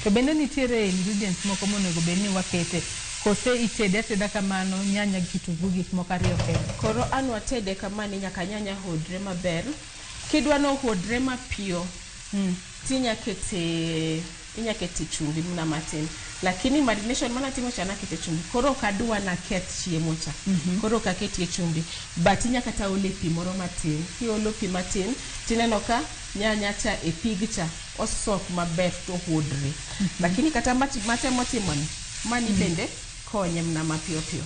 [SPEAKER 1] to bende nitiere ingredients moko monego bedni wakete kose itede ateda kamano nyanya gi kitungu gik moko ariyo kende
[SPEAKER 2] koro an watede kamani nyaka nyanya hodre maber kidwa no hodre mapiyo tinya kete chumbi mna matin lakini marination mana timo chana kete chumbi koro kadwa na ket chiemo cha koro ka ketie chumbi but inya kata ole pi moro matin kiolo pi matin tineno ka nyanya cha e pig cha osok maber to hodre lakini kata matemo timoni mani bende konye mna mapiyo piyo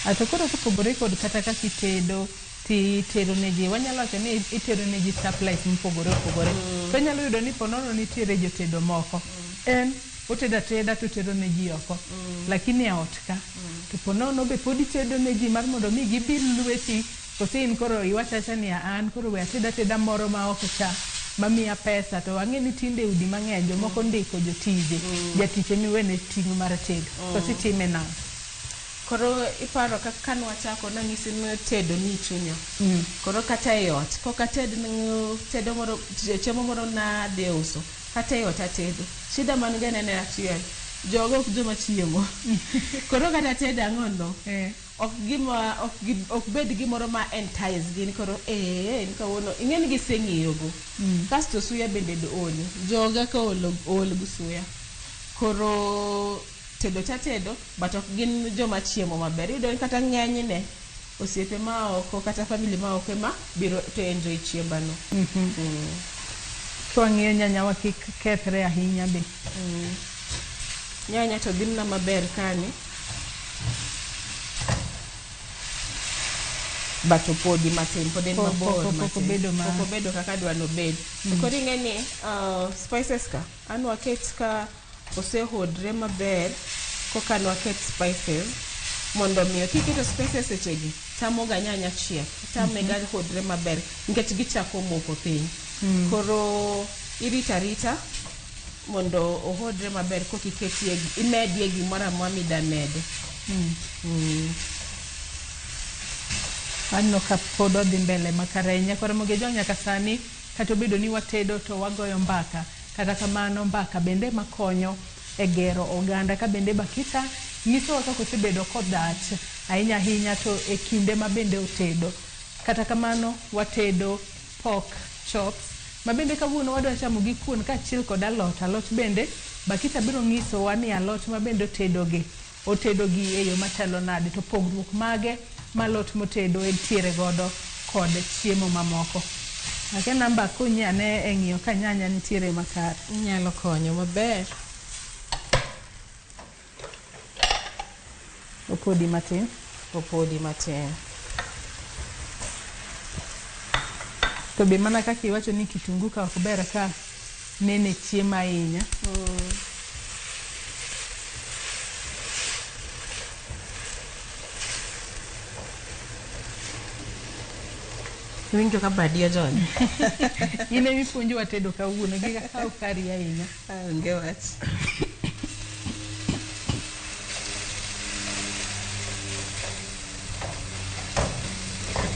[SPEAKER 1] ato koro kopogore kod kata ka kitedo ti tero neji wanyalo wacho ni itero neji supplies mpogore opogore to nyalo yudo ni ponono nitiere jotedo moko en oteda teda to tero neji oko lakini a ot ka to ponono be pod itedo neji mar mondo mi gibil lweti kose in koro iwachacha ni an koro we ateda moro ma oko cha mamiya pesa to ang'e ni tinde udi mang'eny jomoko ndiko jotije jatiche miwene ting' mar tedo to sitime na
[SPEAKER 2] koro iparo kaka nwachako nang'isi ni tedo ni chunyo koro kata e ot koka tedo moro chiemo moro na de uso kata e ot atedo shida man ga nene achiel jogo ok joma chiemo koro kata tedo ang'ono ok bed gimoro ma entice gin koro ni kawuono ing'eni giseng'iyogo kasto suya bende oli joga ka ol gu suya koro tedo tedo but ok gin joma chiemo maber iyudo kata ng'enyne osiepe ma oko kata family ma oko ma biro to enjoy chiembano
[SPEAKER 1] to ang'iyo nyanya wa kik kethre ahinya be
[SPEAKER 2] nyanya to dhi na maber kani bato podi matin poden mabor matin bedo kaka dwa no bed koro ing'eni spices ka an waket ka osehodre maber koka nwaket spices mondo miyo kiketo spices sechegi tamoga nyanya chiek tamega hodre maber nikech gichako moko piny koro irita mondo ohodre maber kokiketie imedie gimoro amora mida mede
[SPEAKER 1] anno ka pod odhi mbele makarenya koro moge jo nyaka sani kata obedo ni watedo to wagoyo mbaka kata kamano mbaka bende makonyo e gero oganda ka bende bakita nyiso kaka osebedo kodach ahinya to e kinde ma bende otedo kata kamano watedo pork chops ma bende kawuono wadwa chamo gi kuon kaachiel kod alot bende bakita biro nyiso wa ni alot ma bende otedo gi e yo machalo nade to pogruok mage malot motedo entiere godo kod chiemo mamoko ake namba kunyane e ng'iyo ka nyanya nitiere makare
[SPEAKER 2] nyalo konyo maber
[SPEAKER 1] opodi matin to be mana kaka iwacho ni kitungu ka ok ber ka nene chiemo ahinya
[SPEAKER 2] winjo ka badia John
[SPEAKER 1] ine mipuonjo watedo kawuono gi kaka ukari ahinya
[SPEAKER 2] onge wach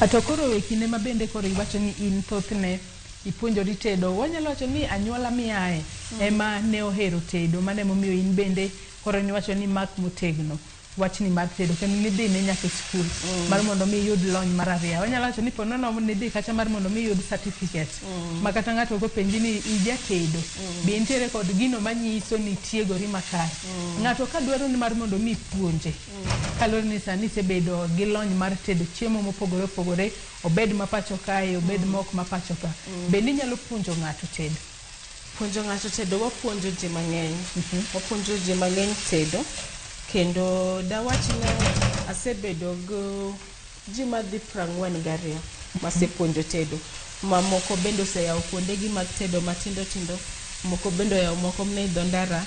[SPEAKER 1] ato koro e kinde ma bende koro iwacho ni in thothne ipuonjori tedo wanyalo wacho ni anyuola miae ema ne ohero tedo mane momiyo in bende koro niwacho ni mak motegno wachni mar tedo kendo nidhi ne nyaka skul mar mondo mi yud lony mar ariya. Wanyalo wacho ni po nono nidhi kacha mar mondo mi yud certificate ma kata ng'ato go penji ni ija tedo be nitiere kod gino manyiso ni tiegori makare. Ng'ato ka dwaro ni mar mondo mi puonje kalore ni sani sebedo gi lony mar tedo chiemo mopogore opogore, obed mapacho kae, obed mok mapacho ka, bende inyalo puonjo ng'ato tedo.
[SPEAKER 2] Puonjo ng'ato tedo, wapuonjo ji mang'eny. Wapuonjo ji mang'eny tedo, kendo dawachne asebedo go ji madhi 42 masepuonjo tedo. Mamoko bende oseyawo kuondegi mag tedo matindo tindo, moko bende oyawo moko mne dho ndara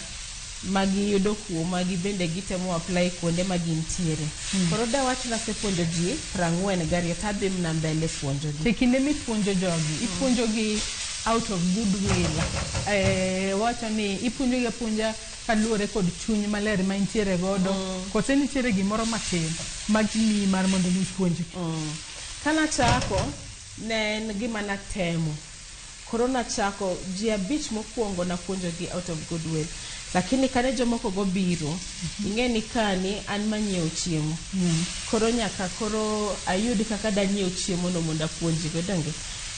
[SPEAKER 2] magi yudo kuom magi bende gitemo apply kuonde magintiere. Koro dawachna asepuonjo ji 42 tadhi mna mbele puonjo gi.
[SPEAKER 1] Kinde mipuonjo jogi, ipuonjo gi out of goodwill. Wacho ni ipuonjo gi apuonja kaluwore kod chuny maler ma intiere godo, kose nitiere gimoro matin magimiyi mar mondo mi puonji.
[SPEAKER 2] Kana chako ne en gima natemo. Koro nachako ji 5 mokwongo na puonjo gi out of goodwill. Lakini kane jomoko go biro, ing'e ni kani an manyiewo chiemo. Koro nyaka koro ayud kaka danyiewo chiemo no mondo apuonji go donge.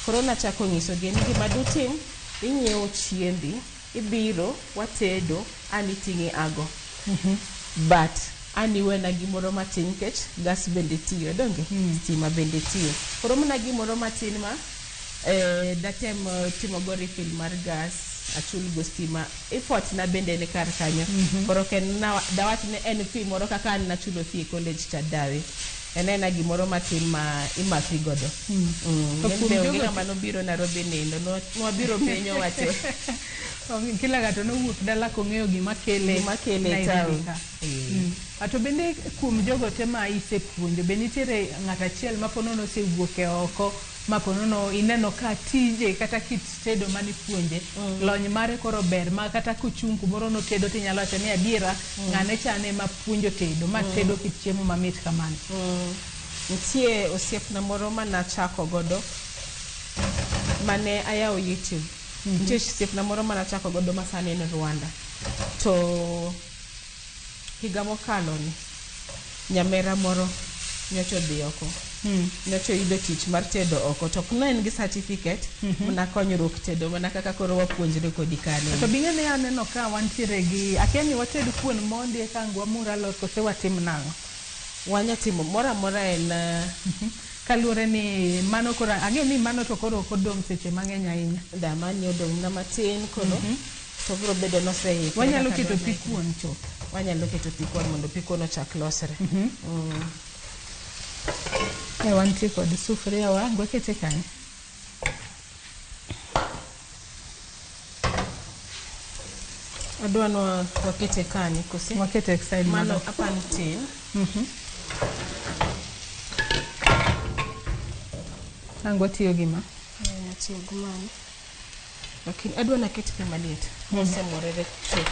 [SPEAKER 2] Koro nachako nyiso gi ni gima dutim, inyiewo chiembi, ibiro, watedo, an iting'e ago. But an iwena gimoro matin kech gas bende tiyo donge, stima bende tiyo. Koro mana gimoro matin ma datem timo go refill mar gas, achul go stima, effort na bende ne kar kanyo. Koro ken dawach ne en fee moro kaka an nachulo fee college cha dawe. Enena gimoro matin ma imaki godo. Ngeyo mano biro Nairobi nindo no biro penyo wacho.
[SPEAKER 1] Kila gato no wuok dala kong'eyo gima kele
[SPEAKER 2] town.
[SPEAKER 1] Ato bende kuom jogo te ma isepuonjo bende nitiere ng'at achiel ma ponono osewuok e oko ma ponono ineno ka tije kata kit tedo mani puonje lony mare koro ber ma kata kuchung kumoro no tedo tinyalo wacho ni adiera ng'ane chane ma puonjo tedo ma tedo kit chiemo mamit kamano.
[SPEAKER 2] Nitie osiepna moro manachako godo mane ayawo YouTube. Nitie osiepna moro manachako godo masani en Rwanda. To higa mokalo ni nyamera moro nyocho dhi oko. Nyocho yudo tich mar tedo oko to kuna en gi certificate mna konyruok tedo mana kaka koro wapuonjre kodi kane.
[SPEAKER 1] To binge ne aneno ka wantiere gi akeni watedo kuon mondi ka ngwa mura lot kose watim nango.
[SPEAKER 2] Wanya timo mora en
[SPEAKER 1] kalure ni mano koro ang'e ni mano to koro kodong seche mang'eny ahinya.
[SPEAKER 2] Da mani odong na matin koro to biro bedo no sei.
[SPEAKER 1] Wanyalo keto pi kuon cho.
[SPEAKER 2] Wanyalo keto pi kuon mondo pi kuon ochak losre.
[SPEAKER 1] Wantie kod sufria wa gwakete kanyo.
[SPEAKER 2] Adwano wakete kanyo kose.
[SPEAKER 1] Wakete side
[SPEAKER 2] mano apan tin.
[SPEAKER 1] Angwa tiyo gima.
[SPEAKER 2] Tiyo gimani. Lakini adwana kete pi maliet. Mose morere chok.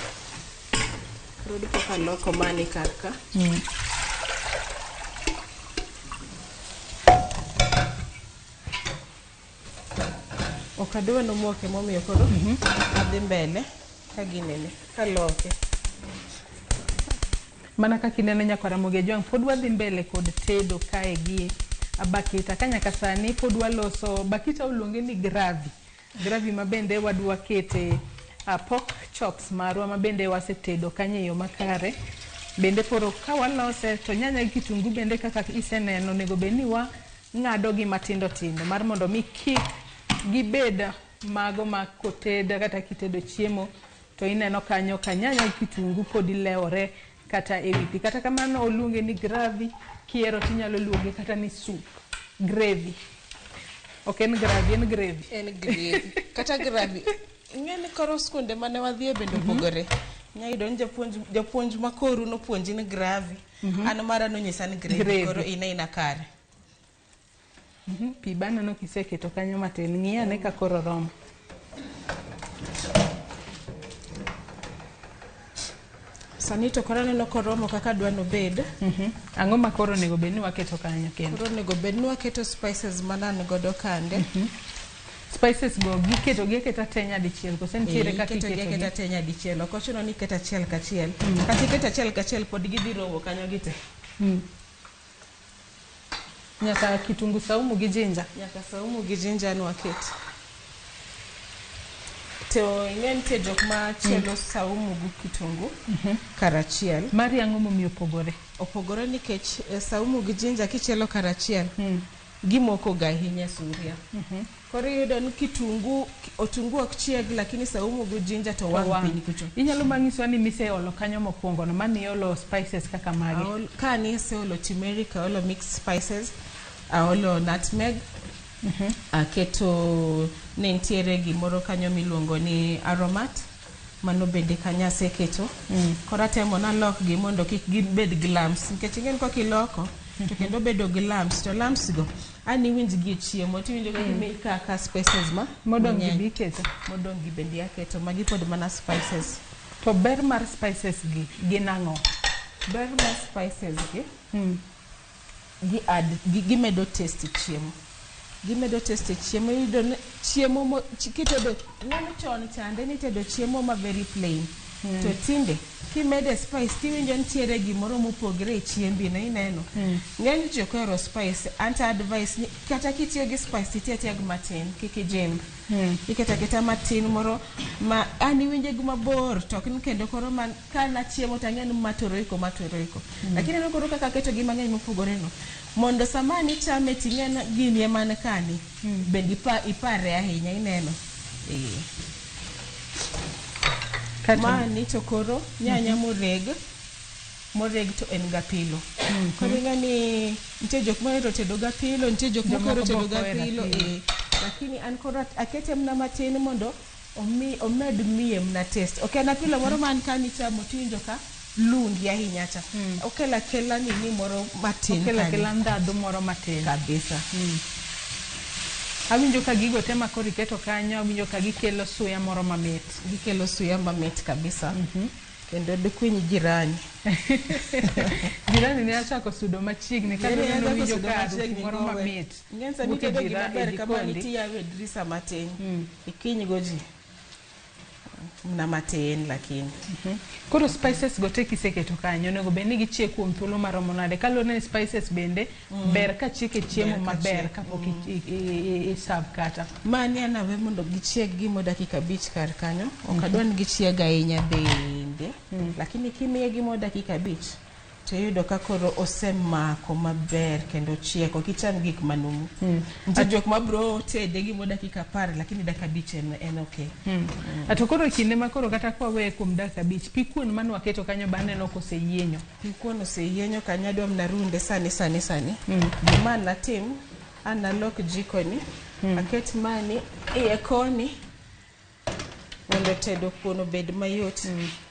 [SPEAKER 2] Rudi poka loko mani karka. Okadwa no moke momiyo koro adhi mbele kaginene kaloke.
[SPEAKER 1] Mana kakinene nyaka Ramogi Jwang pod wadhi mbele kod tedo kae gi abakita kanyaka sani pod waloso bakita uluonge ni gravy mabende wadwa kete pork chops marwa mabende wasetedo kanyeyo makare. Bende poro ka walose to nyanya gi kitungu bende kaka iseneno nego beni wa ng'ado gi matindo tindo mar mondo mi kik gibeda mago makoteda kata kitedo chiemo to ineno kanyo kanyanya gi kitungu pod ilewore kata ewipi kata kamano oluonge ni gravy kiero tinyalo luonge kata ni soup gravy. Ok en gravy en gravy.
[SPEAKER 2] En gravy kata gravy. Ng'eni koro skunde mane wadhie bende opogore. Nyayudo ni japuonj makoru no puonji ni gravy. An mara no nyisa ni gravy koro ina kare.
[SPEAKER 1] Pi bana no kiseketo kanyo matin ng'iyane ka koro romo.
[SPEAKER 2] Sani to koro neno koromo kaka dwano bed.
[SPEAKER 1] Ang'o ma koro nego bed ni waketo kanyo kendo?
[SPEAKER 2] Koro nego bed ni waketo spices manan godo kande.
[SPEAKER 1] Spices go giketo tenya dichiel kose nitiere kaka
[SPEAKER 2] iketa tenya dichiel ok ochuno ni iketa achiel kachiel kata iketa achiel kachiel pod gidhi rowo kanyo gite.
[SPEAKER 1] Nyaka kitungu saumu gi ginger.
[SPEAKER 2] Nyaka saumu gi ginger no waket. To ing'en te jok ma chielo saumu gi kitungu karachiel.
[SPEAKER 1] Mari ang'o momiyo opogore?
[SPEAKER 2] Opogore nikech saumu gi ginger kichielo karachiel gimoko ga ahinya suria. Koro yudo ni otungu ok chieg lakini saumu gi ginger to wang' piny kucho.
[SPEAKER 1] Inyalo manyiso ni mise olo kanyo mokwongo no mani olo spices kaka magi.
[SPEAKER 2] Ka ni se olo turmeric, olo mixed spices, olo nutmeg, aketo nentiere gimoro kanyo miluongo ni aromat, mano bende kanya seketo. Kora temo na lok gi mondo kik gibed glams, nikech ingen kok iloko to kendo bedo glams, to lams go ani winj gi chiemo to winjo kaka spices ma
[SPEAKER 1] modong gi biketo,
[SPEAKER 2] modong gi bende aketo magi pod mana spices.
[SPEAKER 1] To ber mar spices gi gin ang'o?
[SPEAKER 2] Ber mar spices gi medo taste chiemo. Gimedo taste chiemo, yudo chiemo kitedo ng'ano chon chande ni tedo chiemo ma very plain. To tinde kimede spice tiwinjo nitiere gimoro mopogre e chiembi no ineno. Ng'eny jok ohero spice, anti advice ni kata kitiyo gi spice tieg matin kik ijim. Iketa matin moro ma ani winje gi mabor to ok kendo koro man kana chiemo tang'en matoroiko. Lakini no koro kaka keto gi mang'eny mopogore no mondo samani chame ting'en gini emane kani bendi ipare ahinya ineno. Mani to koro nyanya moreg to en gapilo. Koro ng'ani nitie jok mohero tedo gapilo, nitie jok mohero tedo gapilo lakini an koro akete mna matin mondo omed miye mna taste. Ok en apilo moro man kani chamo tiwinjo ka lundi ahinya cha. Okela nini moro matin kani.
[SPEAKER 1] Okela ndadhu moro matin
[SPEAKER 2] kabisa.
[SPEAKER 1] Awinjo ka gigo tema koro iketo kanyo, awinjo ka gikelo suya moro mamit.
[SPEAKER 2] Gikelo suya mamit kabisa. Kendo dukwiny jirani.
[SPEAKER 1] Jirani ne achako sudo machiegni ka neno winjo ka moro mamit.
[SPEAKER 2] Ng'en sani tedo gima ber kama nitiya wedrisa matin. Ikiny goji mna matin lakini.
[SPEAKER 1] Koro spices go te kiseketo kanyo nego bende gichiek kuom thuolo maromo nade kalone ni spices bende ber ka chiek e chiemo maber kapok serve kata.
[SPEAKER 2] Mani anawe mondo gichieg gimo dakika 5 kar kanyo. Ok adwa ni gichieg ahinya bende. Lakini kimiye gimo dakika 5 to yudo ka koro osemako maber kendo chieko kicham gik manumu. Jok mabro tede gimo dakika 10 lakini dakika 5 en okay.
[SPEAKER 1] Atokoro kinde makoro kata kwa we kuom dakika 5 pi kuon mane waketo kanyo bane no koseyienyo.
[SPEAKER 2] Pi kuon oseyienyo kanyo adwa mna runde sani. Gima natim analok jiko ni aket mani e koni mondo tedo kuon obed mayot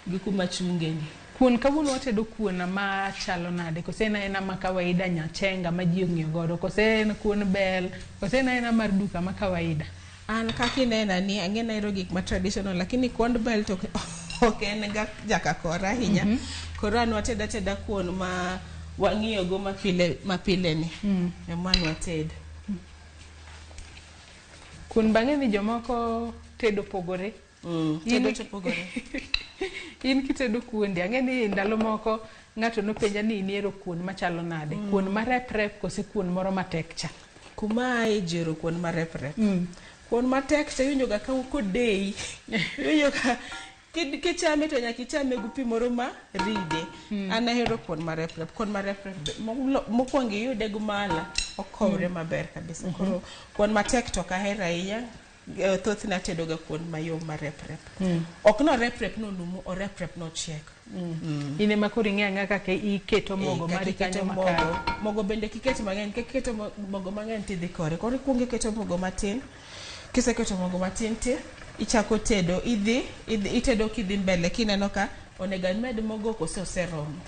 [SPEAKER 2] gi kuma chungeni.
[SPEAKER 1] Kuon kawuono watedo kuon ma chalo nade? Kose en ma kawaida nyachenga ma ji ong'iyo godo, kose en kuon bel, kose en mar duka ma kawaida?
[SPEAKER 2] An kaki nena ni ang'ena ero gik ma traditional lakini kuon bel to ok en ga jakakora ahinya. Koro an wateda kuon ma wang'iyo go mapile ni. Emani watedo.
[SPEAKER 1] Kuon bang'e ni jomoko tedo pogore.
[SPEAKER 2] Tedo to pogore.
[SPEAKER 1] In kitedo kuondi ang'eni ndalo moko ng'ato nopenja ni iniero kuon machalo nade? Kuon marep kose kuon moro matek cha?
[SPEAKER 2] Kuma jero kuon marep. Kuon matek cha yunyo ga kodei. Yunyo ka kichame to nyaka ichame gi pi moro ma ride. An ahero kuon marep. Kuon marep mokwongo iyude gi mala okowre maber kabisa. Koro kuon matek to kahero ahinya. Thoth na tedo ga kuon mayom marep. Ok no rep no numu o rep no chiek.
[SPEAKER 1] Ine makori ng'e kaka iketo mogo mari kanyo makare.
[SPEAKER 2] Mogo bende kiketo mang'eny, kiketo mogo mang'eny tidhi kore. Koro ikuongo iketo mogo matin. Kiseketo mogo matin ti ichako tedo, itedo kidhi mbele kineno ka onego med mogo kose oseromo.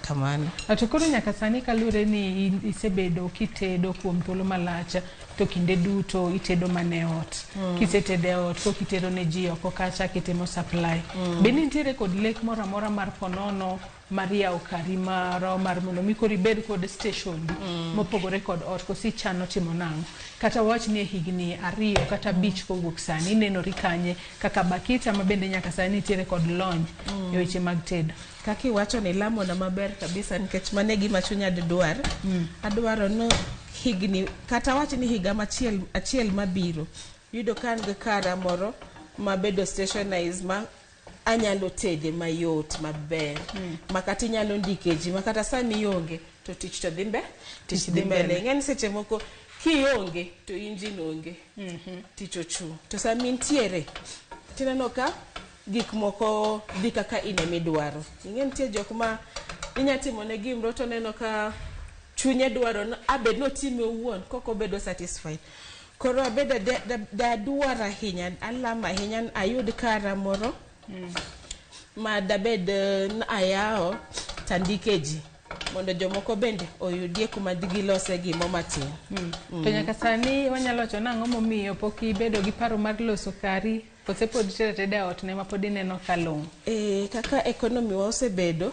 [SPEAKER 2] Kamano.
[SPEAKER 1] Atokoro nyaka sani kalure ni isebedo kitedo kuom thuolo malacha to kinde duto itedo mane ot. Kisetede ot to kitero ne ji oko kacha kitimo supply. Bende nitiere kod lek moro amora mar ponono Maria Okari mar mondo mi kori bed kod station mopogore kod ot kosi chano timo nango. Kata wach ni higni 2 kata bich kowuok sani nenori kanye kaka Bakita mabende nyaka sani nitiere kod lony e weche mag tedo.
[SPEAKER 2] Kaki wacho ni lamo na maber kabisa nikech mane gima chunya dwar. Adwaro no higni kata wach ni higa achiel mabiro yudo kan ga kara moro mabedo stationize ma anyalo tede mayot maber makati nyalo ndikeji makata sami yonge to tich to dhimbe tich dhimbele ngeni seche moko kionge to engine onge tich ochu to sami ntiere tineno ka gik moko dhi kaka ine midwaro ngeni tie jok ma inyatimo ne gimro to neno ka chunye dwaro abed no time owuon koko bedo satisfied koro abedo da dwara hinya alama hinya ayud kara moro ma dabed ayao tandikeji mondo jomoko bende oyudie kuma digilose gimo matin.
[SPEAKER 1] To nyaka sani wanyalo chona ang'o momiyo pok ibedo gi paro mar loso kari kose pod tede ot ne ma pod ineno kalong.
[SPEAKER 2] Kaka economy wa osebedo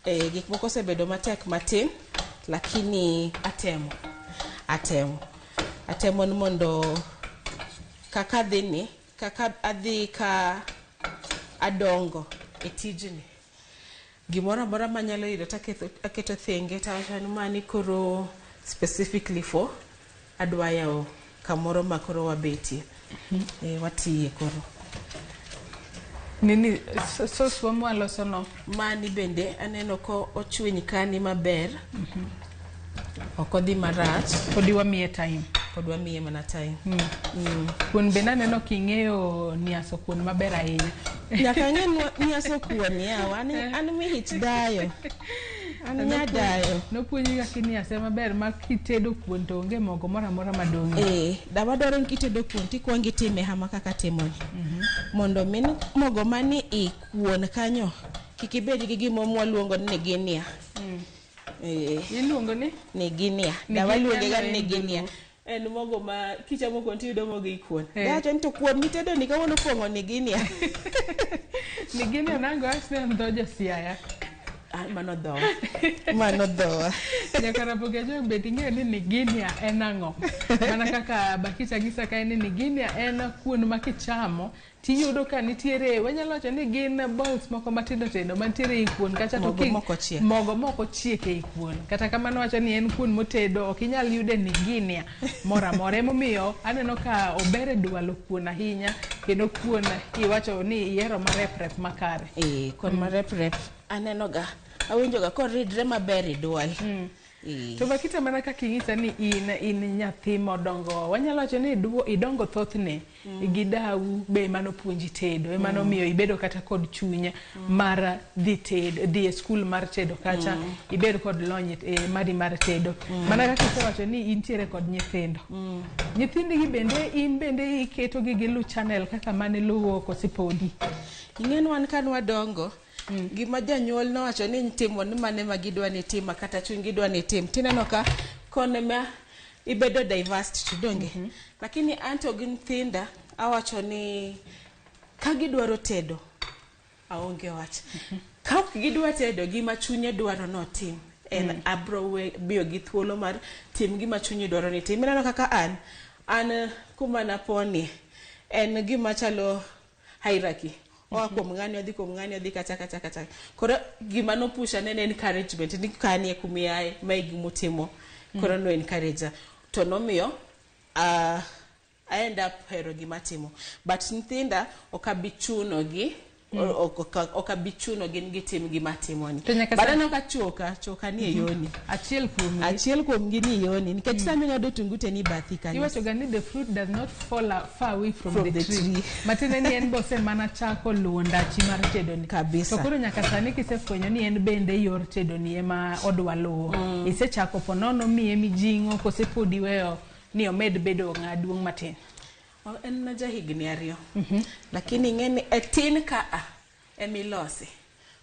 [SPEAKER 2] gik moko osebedo matek matin lakini atemo mondo kaka dhini kaka adhi ka adongo e tijni gimora mora manyalo yudo taketo thenge tawachani mani koro specifically for adwaya kamoro makoro wabeti watiye koro
[SPEAKER 1] nini sos wamwalo sono
[SPEAKER 2] mani bende aneno ko ochwiny kani maber okodhi marach
[SPEAKER 1] podiwa miye time
[SPEAKER 2] podwa miye mana time
[SPEAKER 1] kun bena neno king'eyo niaso kun maber ahinya
[SPEAKER 2] nyaka ng'e niaso kuon yawa an mi hich dayo an nya dayo
[SPEAKER 1] nopuonji kaka niase maber ma kitedo kuon to onge mogo moro amora madong'
[SPEAKER 2] dawa dwaro kitedo kuon tikwongi itime hama kaka timoni mondo min mogo mani i kuon kanyo kik ibed gi gimo mwaluongo ni ginia
[SPEAKER 1] iluongo ni
[SPEAKER 2] ginia dawa luonge ga ni ginia en mogo ma kichamo kuon tiyudo mogo ikuon dacho nito kuon mitedo ni kawuono pong'o ni ginia
[SPEAKER 1] nango asne ndo josiaya
[SPEAKER 2] mano dhowa
[SPEAKER 1] nyaka rapoge jo bet ing'eyo ni ginia en ang'o mana kaka Bakita gisa ka en ni ginia en kuon ma kichamo tiyudo ka nitiere wanyalo wacho ni gin balls moko matindo tindo mantiere i kuon kacha to mogo moko chiek e kuon kata kamano wacho ni en kuon motedo ok inyal yude ni ginia mora emomiyo aneno ka obere dwalo kuon ahinya kendo kuon iwacho ni iero marep makare
[SPEAKER 2] kuon marep aneno ga awinjo ga koridre maber i dwal
[SPEAKER 1] to Bakita mana kaka ing'isa ni in nyathi modongo wanyalo wacho ni idongo thothne gi dau be manopuonji tedo emanomiyo ibedo kata kod chunya mar dhi e skul mar tedo kacha ibedo kod lony mari mar tedo mana kaka isewacho ni intiere kod nyithindo nyithindigi bende in bende iketo gi lu channel kaka mane luwo kosipodi
[SPEAKER 2] ing'en wan kan wadongo gima janyuol nowacho ni timo ni mane ma gidwa ni tim kata chuny gidwa ni tim tineno ka kone ma ibedo diverse to donge lakini anto gi nyithinda awacho ni ka gidwaro tedo aonge wach ka ok gidwa tedo gima chunye dwaro no tim en abrowe bio gi thuolo mar tim gima chunye dwaro ni tim ineno kaka an kuma naponi en gima chalo hierarchy kuom ng'ani odhi kacha koro gima no pusha ne encouragement ni kanie kumiaye mai gimotimo koro no encourage to nomiyo I end up hero gima timo but nyithinda okabichuno gi okabichuno gin gitim gima timoni badano ka choka ni yoni achiel kuom gi ni yoni nikech sami ngado tungute ni bathi kanyo
[SPEAKER 1] iwacho ga ni the fruit does not fall far away from the tree matene ni en bose mana chako luondachi mar tedo ni
[SPEAKER 2] kabisa
[SPEAKER 1] to koro nyaka sani kisefwenyo ni en bende yor tedo ni ema odwa luwo isechako ponono miye mijing'o kosepodi weyo ni omed bedo ng'aduong' matin
[SPEAKER 2] en na jahigni 2 lakini ng'eni etin ka emilosi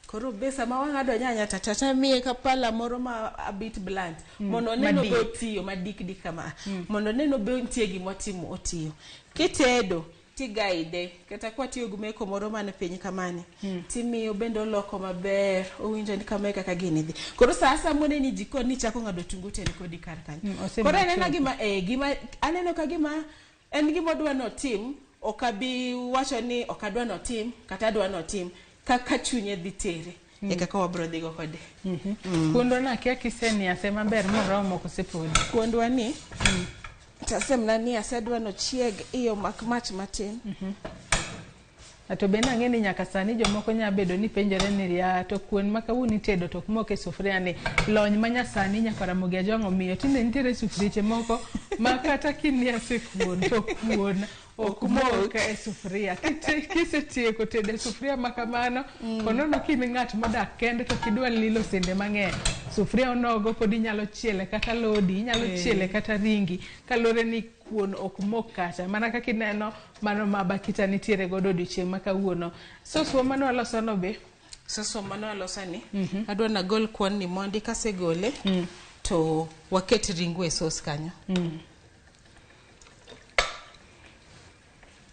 [SPEAKER 2] Koro besa ma wang'ado nyanya tata miye kapala moro ma a bit blunt. Mondo neno be otiyo madik kama. Mondo neno be nitie gima otimo otiyo. Kitedo tigaide kata kwa tiyo gumeko moro mane piny kamane. Timiyo bendo loko maber. Owinjo ni kama kaka gini dhi. Koro sasa mone ni jikoni chako ng'ado tungu ten kodi kar kanyo. Koro anena gima aneno ka gima en gima odwa notim. Okabi wacho ni okadwa notim kata adwa notim. Kaka chunye dhi tere kaka wabro dhigo kode.
[SPEAKER 1] Kuondo na kia kiseni ase maber moromo kosepodi.
[SPEAKER 2] Kuondwa ni tasemna ni asedwa no chieg iyo mach matin.
[SPEAKER 1] Ato bende ang'eni nyaka sani jomoko nya bedo ni penjore ni ria to kuon ma kawuono tedo to moke sufria ni lony manya sani nyaka Ramogi ajongo miyo tinde nitiere sufriche moko ma kata kinia se kuon to kuon okmoka e sufria kisetieko tedo sufria makamano konono kini ng'at modak kende to kidwa lilo sende mang'eny sufria onogo pod inyalo chiele kata lodi inyalo chiele kata ringi kalore ni kuon okmok kata mana kaka ineno mano mabakita nitiere godo odiochieng' ma kawuono soswa mano aloso no be
[SPEAKER 2] soswa mano aloso ni adwa na gol kuon ni mondi kasegole to waket ringo e sos kanyo.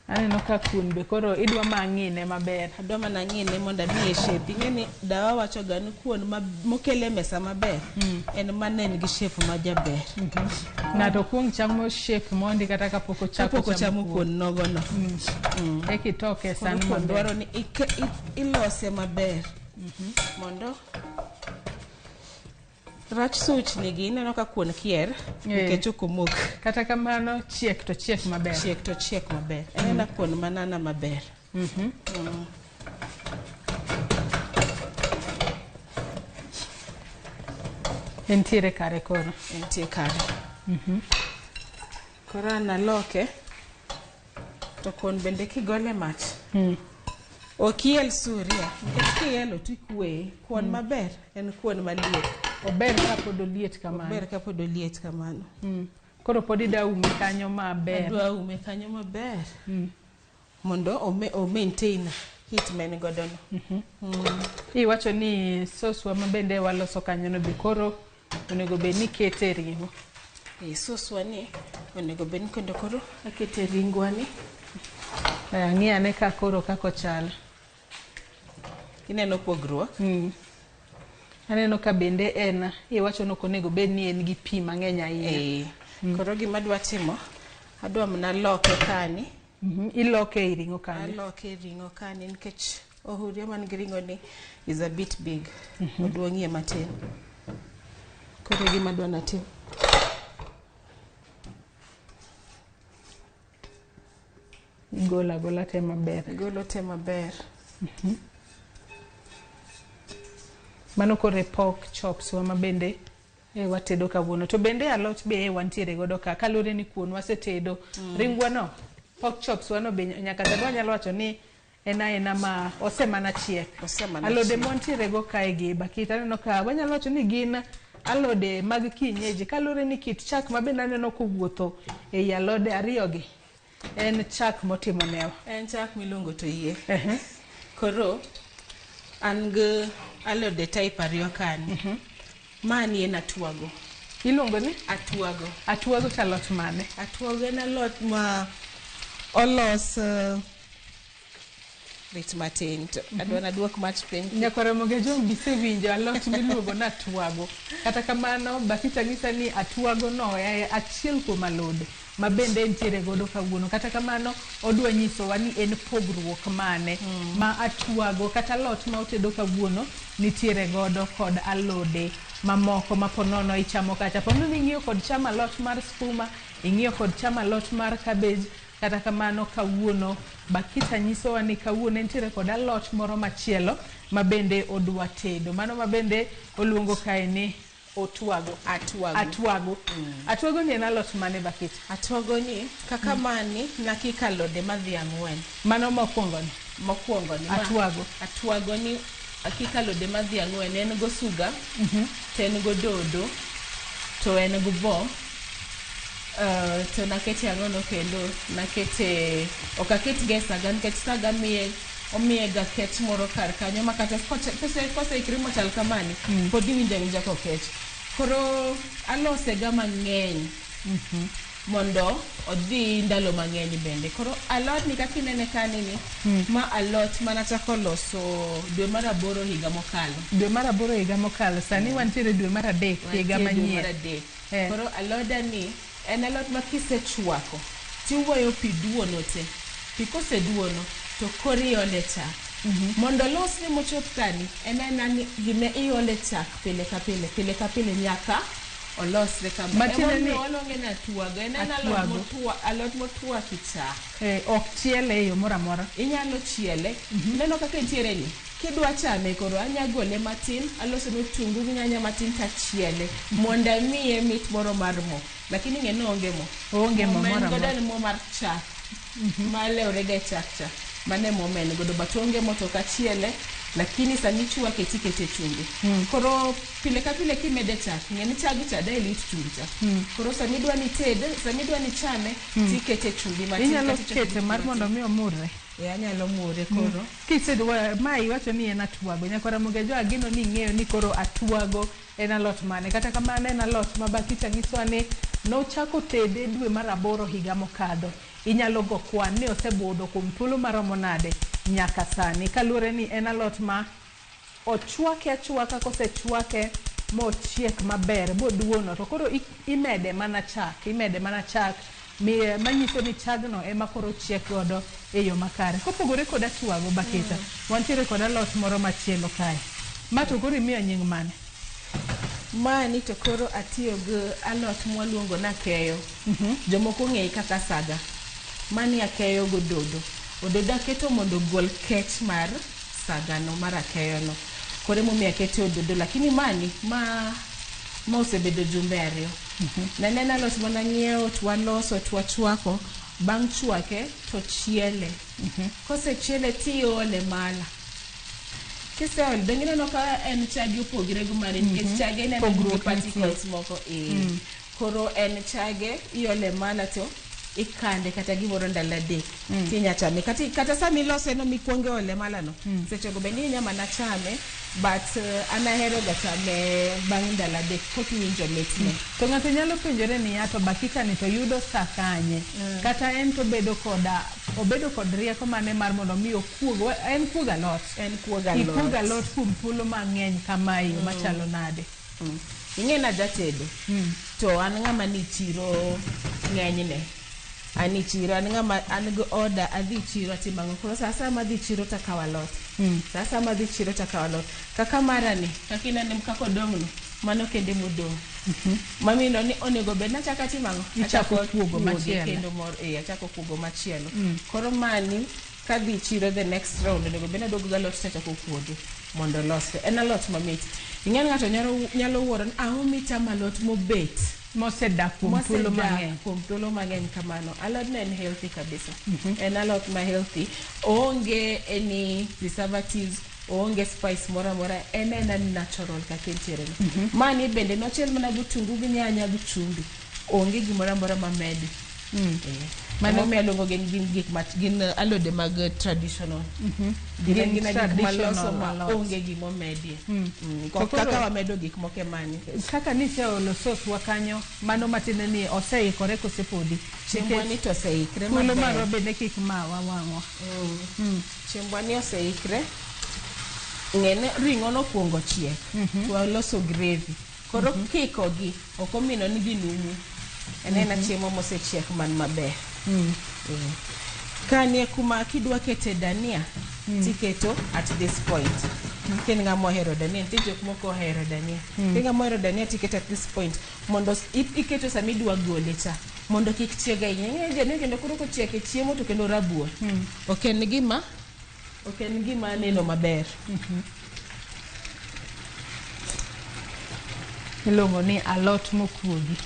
[SPEAKER 1] Aneno ka kuon be koro idwa mang'ine maber.
[SPEAKER 2] Adwa mana ng'ine mondo mi e shape. Ing'eni dawa wacho ga ni kuon mokele mesa maber. En manen gi shape ma jaber.
[SPEAKER 1] Ng'ato kuong chamo shape mondi kata kapok ochako
[SPEAKER 2] chamo kuon nogo no.
[SPEAKER 1] Ekitoke san maber.
[SPEAKER 2] Dwaro ni ilose maber. Mondo rach such nigi ineno ka kuon kier nikech okomok.
[SPEAKER 1] Kata kamano chiek to chiek maber.
[SPEAKER 2] Chiek to chiek maber. En kuon manana maber.
[SPEAKER 1] Entiere kare koro.
[SPEAKER 2] Entiere kare. Koro analoke to kuon bende kigole mach. Okiel suria. Kielo tikwe kuon maber. En kuon maliet.
[SPEAKER 1] Ober ka pod oliet kamano.
[SPEAKER 2] Ober ka pod oliet kamano.
[SPEAKER 1] Koro pod ida ume kanyo maber.
[SPEAKER 2] Adwa ume kanyo maber. Mondo o maintain heat men godo no.
[SPEAKER 1] Iwacho ni soswa mabende waloso kanyo no be koro onego be ni kete ringo.
[SPEAKER 2] Soswa ni onego be ni kondo koro akete ringwa ni.
[SPEAKER 1] Ang'iyane ka koro kako chal.
[SPEAKER 2] Ineno pogruok.
[SPEAKER 1] Aneno ka bende en iwacho no konego bed ni en gi pi mang'eny ahinya.
[SPEAKER 2] Koro gima adwa timo adwa mna loke kani.
[SPEAKER 1] Iloke i ringo kani.
[SPEAKER 2] Aloke i ringo kani nikech ohuria man gi ringo ni is a bit big. Oduong'ie matin. Koro gima adwa natim.
[SPEAKER 1] Gola te maber.
[SPEAKER 2] Golo te maber.
[SPEAKER 1] Mano kore pork chops wa mabende watedo kawuono. To bende alot be wantiere godo ka kalore ni kuon wasetedo. Ringwa no pork chops wano be nyaka sadwa nyalo wacho ni ena ma osemana chiek. Alode montiere go kae gi bakita neno ka wanyalo wacho ni gin alode mag kienyeji kalore ni kit chak mabende aneno kowuotho e alode ariyo gi. En chak motimo newa.
[SPEAKER 2] En chak milongo to yie. Koro an g alode type ariyo kani. Mani en atwago.
[SPEAKER 1] Iluongo ni?
[SPEAKER 2] Atwago.
[SPEAKER 1] Atwago talot mane?
[SPEAKER 2] Atwago en alot ma olos rit matin. Adwa naduok mach piny.
[SPEAKER 1] Nyaka Ramogi jom bise winjo alot miluongo na atwago. Kata kamano bakita ng'isa ni atwago no e achiel kuom alode mabende entiere godo kawuono. Kata kamano odwa nyisowa ni en pogruok mane ma atwago kata alot ma otedo kawuono nitiere godo kod alode mamoko maponono ichamo kacha. Ponono ing'iyo kod chama alot mar skuma, ing'iyo kod chama alot mar cabbage. Kata kamano kawuono bakita nyisowa ni kawuono entiere kod alot moro machielo mabende odwa tedo. Mano mabende oluongo kae ni otwago. Atwago. Atwago ni en alot mane bakita?
[SPEAKER 2] Atwago ni kaka mani nakika alode madhi 4.
[SPEAKER 1] Mano mokwongo ni?
[SPEAKER 2] Mokwongo ni.
[SPEAKER 1] Atwago.
[SPEAKER 2] Atwago ni akika alode madhi 4. En go suga, to en go dodo, to en go bo. To nakete ang'ono kendo nakete okaket ga saga nikech saga miye omiega kech moro kar kanyo makata kose ikri mochal kamani pod iwinja kokech. Koro alose ga mang'eny mondo odhi ndalo mang'eny bende. Koro alot ni kaka inene kanini ma alot manachako loso dwe mar 8 higa mokalo.
[SPEAKER 1] Dwe mar 8 higa mokalo, sani wantiere dwe mar 3 higa manyien.
[SPEAKER 2] Koro aloda ni en alot ma kisechwako tiweyo pi duono te. Pi koseduono to kori iole chak. Mondo losni mochop kani en gime iole chak pile ka pile nyaka olosre kama.
[SPEAKER 1] Matineni
[SPEAKER 2] olonge na tuago. En alot motua kichak.
[SPEAKER 1] Ok chiele yo mora mora.
[SPEAKER 2] Inyalo chiele. Neno kaka ntiere ni. Kidwa chame koro anyagole matin, aloso no tungu gi nyanya matin ta chiele. Monda miye mit moro mar mo. Lakini ng'eno onge mo.
[SPEAKER 1] Onge mo mora mora.
[SPEAKER 2] Godo mo mar chak. Male orega chak. Mane mo men godo batonge mo to ka chiele. Lakini sani chwake tikete chumbi. Koro pile ka pile kimede chak, ng'eni chagi cha dai lit chumbi cha. Koro sani dwa ni chame, tikete chumbi matin.
[SPEAKER 1] Inyalo kete mar mondo mi omurre.
[SPEAKER 2] Anyalo mure koro.
[SPEAKER 1] Kisedwa mai wacho ni en atuago. Nyakora Mugejo agino ni ng'eyo ni koro atuago en alot mane. Kata kamano en alot ma Bakita nyisowa ni nochako tede dwe mar 8 higa mokadho. Inyalo go kwan ni osebudho kuom thuolo maromo nade nyaka sani. Kaluwore ni en alot ma ochwake achwaka, kosechwake mochiek maber boduono to koro imede mana chak. Manyiso ni chagno ema koro chiek godo e yo makare. Kopogore kod atuago Bakita, wantiere kod alot moro machielo kae. Ma to koro imiyo nying mane?
[SPEAKER 2] Mani to koro atiyo go alot mwaluongo na keyo. Jomoko ng'eyo kaka saga. Mani akeyo go dodo. Ododo aketo mondo gol kech mar saga no mar akeyo no. Kore momi aketo ododo, lakini mani ma osebedo jumbe 2. Nene alot mana ng'iewo twaloso twachwako, bang' chwake to chiele. Kose chiele tiole mala. Kiseole dengine no ka en chagi opogre go mare nikech chage ne nigi particles moko koro en chage iole mala to ikande kata gimoro ndalo 3 tinya chame kata sami lose no mikwonge ole mala no sechego be ni nyama na chame but anahero ga chame bang' ndalo 3 kokiwinjo mitne.
[SPEAKER 1] To ng'ato nyalo penjore ni to Bakita ni to yudo saa kanye kata en to obedo kod rieko mane mar mondo mi okuogo en kuogo alot kuom thuolo mang'eny kamae machalo nade.
[SPEAKER 2] Ing'ena jatedo to an ng'ama ni chiro ng'enyne. Ani chiro an ng'ama an go order adhi chiro atimango koro sasa madhi chiro takawa alot. Kaka marani kakina nem kako dongno mano kende modong. Mami no ni onego bed na chaka timango
[SPEAKER 1] achako kuogo machielo
[SPEAKER 2] kendo moro achako kuogo machielo. Koro mani kadhi chiro the next round onego bed na dogo galot chako kuogo mondo lose. En alot mamit. Ing'en ng'ato nyalo wuoro omit amalot mobet
[SPEAKER 1] mosedak kuom thuolo
[SPEAKER 2] mang'eny kamano. Alot ne en healthy kabisa. En alot ma healthy. Onge any preservatives, onge spice mora en natural kaka entiere no. Mani bende nochiel mana butungu gi nyanya gi chumbi. Onge gimora mamedi. Mano meluongo gin alode mag traditional. Gin gik maloso ma onge gimo medie. Kaka wamedo gik moke mani.
[SPEAKER 1] Kaka ni seolo sos wakanyo mano matine ni oseikore kosepodi.
[SPEAKER 2] Chiembwani to oseikre
[SPEAKER 1] maber. Thuolo maro bende kik mawa wang'o.
[SPEAKER 2] Chiembwani oseikre. Ng'ene ring'o nokwongo chiek. Waloso gravy. Koro kikogi okomino ni ginumu. Enena chiemo mosechiek man maber. Kanie kuma kidwa kete dania tiketo at this point. Ken ng'ama ohero dania, nitie jok moko ohero dania. Ken ng'ama ohero dania tiketo at this point mondo iketo sami dwa gole cha mondo kik chiega inyenge kendo koro kochiek e chiemo to kendo rabuor. Ok en gima neno maber.
[SPEAKER 1] Ilongo ni alot mokuogi.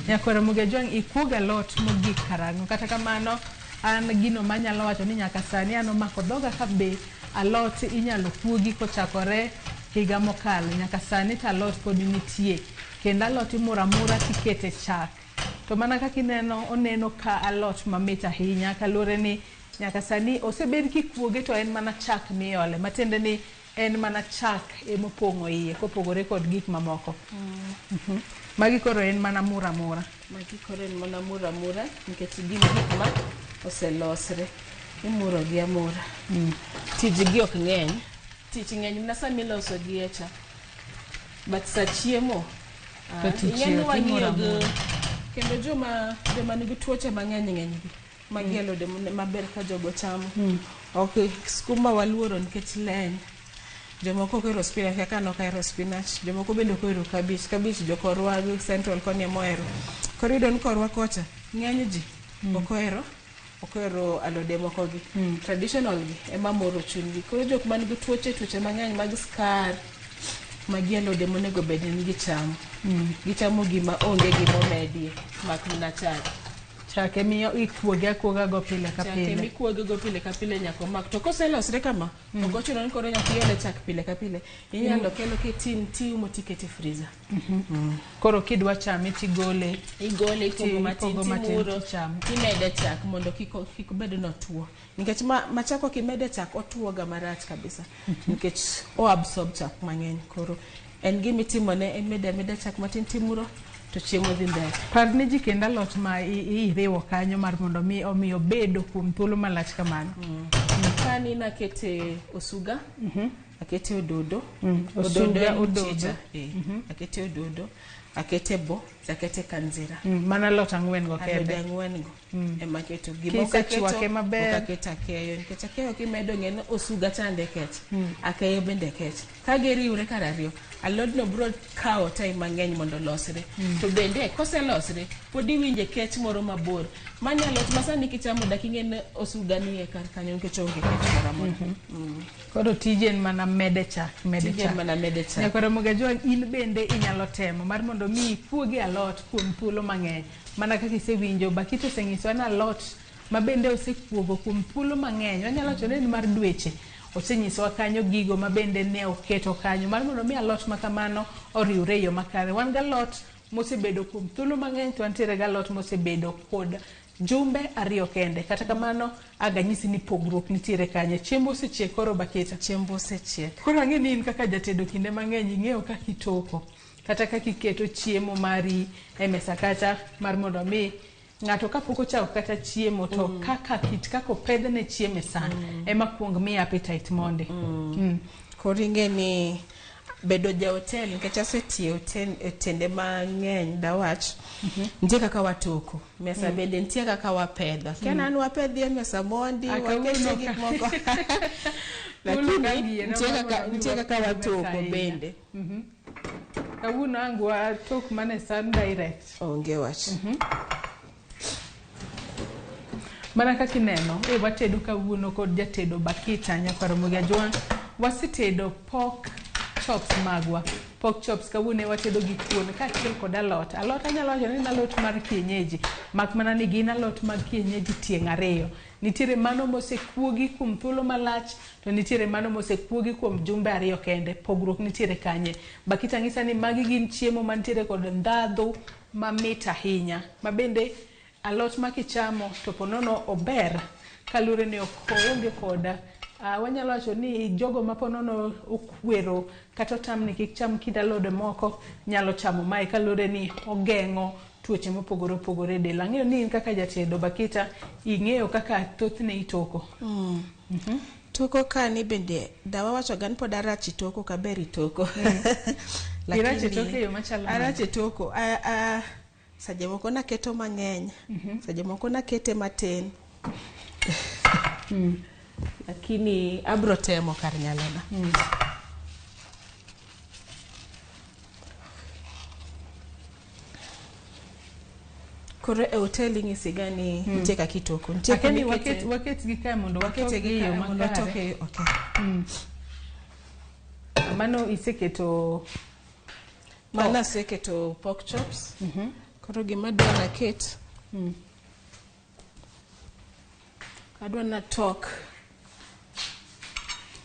[SPEAKER 1] Nyakora Mugejo ikuogo alot mogik karang'o. Kata kamano an gino manyalo wacho ni nyaka sani an omako dhoga ka be alot inyalo kuogi kochakore higa mokalo. Nyaka sani to alot pod nitie. Kendo alot mora tikete chak. To mana kaka oneno ka alot mamit ahinya kaluwore ni nyaka sani osebed kikuoge to en mana chak miole, matiende ni en mana chak emopong'o iye kopogore kod gik mamoko. Magi koro en mana mura mura.
[SPEAKER 2] Magi koro en mana mura mura nikech gin gik ma oselosre. Imuro gi amura. Tijgi ok ng'eny. Tich ng'eny na sami loso gi echa. But sa chiemo
[SPEAKER 1] Inyalo
[SPEAKER 2] wang'iyo kendo joma nigi tuoche mang'eny ng'eny gi. Magi alode maber ka jogo chamo. Ok skuma waluoro nikech leny. Jomoko ohero spinach kaka nok ahero spinach. Jomoko bende ohero cabbage. Cabbage jokorwa Central koni mohero. Koro iyudo ni korwa kocha ng'eny ji ok ohero alode moko gi. Traditional gi ema moro chunygi. Koro jok man gi tuoche mang'eny mag skar magi alode monego bed ni gichamo. Gichamo gima onge gima omedie mak mana chak.
[SPEAKER 1] Chak emiyo ikuoge go pile ka pile.
[SPEAKER 2] Chak emikuoge go pile ka pile nyaka mak. To koselosre kama, ok ochuno ni koro nyaka iole chak pile ka pile. Inyalo kelo kitin tiumo tikete freezer.
[SPEAKER 1] Koro kidwa chame tigole.
[SPEAKER 2] Igole ipogo matin timuro. Timede chak mondo kik bed notuo. Nikech machako kimede chak otuo ga marach kabisa. Nikech absorb chak mang'eny. Koro en gimitimone emede chak matin timuro. To chiemo dhi mbele.
[SPEAKER 1] Par ni ji kendo alot ma iriwo kanyo mar mondo mi omiyo bedo kuom thuolo malach kamano.
[SPEAKER 2] Kani nakete osuga, akete ododo,
[SPEAKER 1] ododo.
[SPEAKER 2] Akete ododo, akete bo, akete kanzira.
[SPEAKER 1] Mana alot ang'wen go kende.
[SPEAKER 2] Alot ang'wen go. Ema keto
[SPEAKER 1] kisechwake maber.
[SPEAKER 2] Akete akeyo, nikech akeyo kimedo ng'eno osuga chande kech. Akeyo bende kech. Ka giriwre kar ariyo, alodno bro kawo time mang'eny mondo losre. To bende koselosre, pod iwinje kech moro mabor. Manyalo masani kichamo dak ing'en osuga ni e kar kanyo nikech onge kech moro amora.
[SPEAKER 1] Koro tije en mana mede chak. Nyaka Ramogi jwa in bende inyalo temo mar mondo mi ikuoge alot kuom thuolo mang'eny. Mana kaka isewinjo Bakito oseng'iso na alot ma bende osekuogo kuom thuolo mang'eny. Onyalo chone ni mar dweche. Osenyisowa kanyo gigo ma bende ne oketo kanyo mar mondo mi alot ma kamano oriwre yo makare. Wan galot mosebedo kuom thuolo mang'eny to antiere galot mosebedo kod jumbe ariyo kende. Kata kamano aganyisi ni pogruok nitiere kanyo. Chiembo osechiek koro Bakita.
[SPEAKER 2] Chiembo osechiek.
[SPEAKER 1] Koro ang'e ni in kaka jatedo kinde mang'eny ing'eyo kaka itoko. Kata kaka iketo chiemo mari e mesa kacha mar mondo mi ng'ato kapok ochako kata chiemo to kaka opedhne chiemo e san ema kuong mi appetite monde.
[SPEAKER 2] Koro ing'e ni bedo ja hotel nikech asetiyo tende mang'eny dawach. Nitie kaka watoko. Mesa bende nitie kaka wapedha. Kena an wapedhi e mesa mondi wakete gik moko. Lakini nitie kaka watoko bende.
[SPEAKER 1] Kawuono angu atok mana san direct.
[SPEAKER 2] Onge wach.
[SPEAKER 1] Mana kaka ineno, watedo kawuono kod jatedo Bakita nyaka Ramogi Ajwang. Wasetedo pork chops magwa. Pork chops kawuono watedo gi kuon kaachiel kod alot. Alot anyalo wacho ni alot mar kienyeji. Mak mana ni gin alot mag kienyeji tieng' ariyo. Nitiere mano mosekuogi kuom thuolo malach, to nitiere mano mosekuogi kuom jumbe ariyo kende. Pogruok nitiere kanye. Bakita ng'isa ni magi gin chiemo mantiere kod ndhadhu mamit ahinya. Mabende alot makichamo to ponono ober kalure ni okonge koda. Wanyalo wacho ni jogo maponono okwero kata otam ni kik cham kit alode moko nyalo chamo mae kalure ni ogeng'o tuoche mopogore opogore del. Ang'eyo ni in kaka jatedo Bakita ing'eyo kaka thothne itoko.
[SPEAKER 2] Toko kani bende dawa wacho gan pod arachi toko kaberi toko.
[SPEAKER 1] Irachi toko yo machalo.
[SPEAKER 2] Arachi toko. Saje moko naketo mang'eny. Saje moko nakete matin. Lakini abro temo kar nyalona. Koro e hotel ing'isi gani nitie kaka itoko.
[SPEAKER 1] Akeni waket gi kae mondo
[SPEAKER 2] wakete gi kae mondo toke. Okay.
[SPEAKER 1] Mano iseketo
[SPEAKER 2] mana seketo pork chops. Koro gima dwa naket. Adwa na tok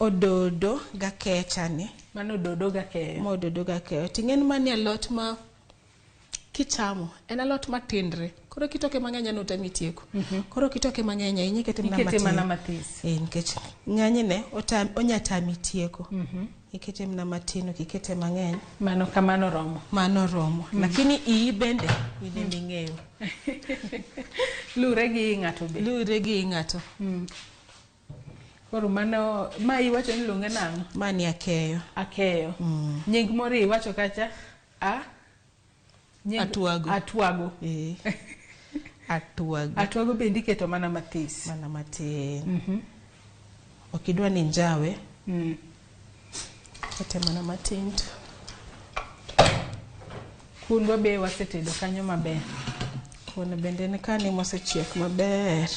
[SPEAKER 2] ododo ga kechani.
[SPEAKER 1] Mano ododo ga keyo.
[SPEAKER 2] Ododo ga keyo. Ting'en mani alot ma kichamo en alot matindre koro kitoke mang'eny no tami tieko koro kitoke mang'eny ahinya ikete
[SPEAKER 1] mana matis
[SPEAKER 2] nikech ng'anyne onya tami tieko ikete mana matin ikete mang'eny
[SPEAKER 1] mano romo
[SPEAKER 2] lakini iyi bende ine ming'eyo
[SPEAKER 1] lure gi ng'ato koro mano ma iwacho ni luonge nang'o
[SPEAKER 2] mani akeyo
[SPEAKER 1] nying moro iwacho kacha
[SPEAKER 2] atwago
[SPEAKER 1] atwago bende iketo mana matis
[SPEAKER 2] matin okidwa ni njawe kete mana matin
[SPEAKER 1] kundwa be wasetedo kanyo maber
[SPEAKER 2] kuon bende ne kani mosechiek maber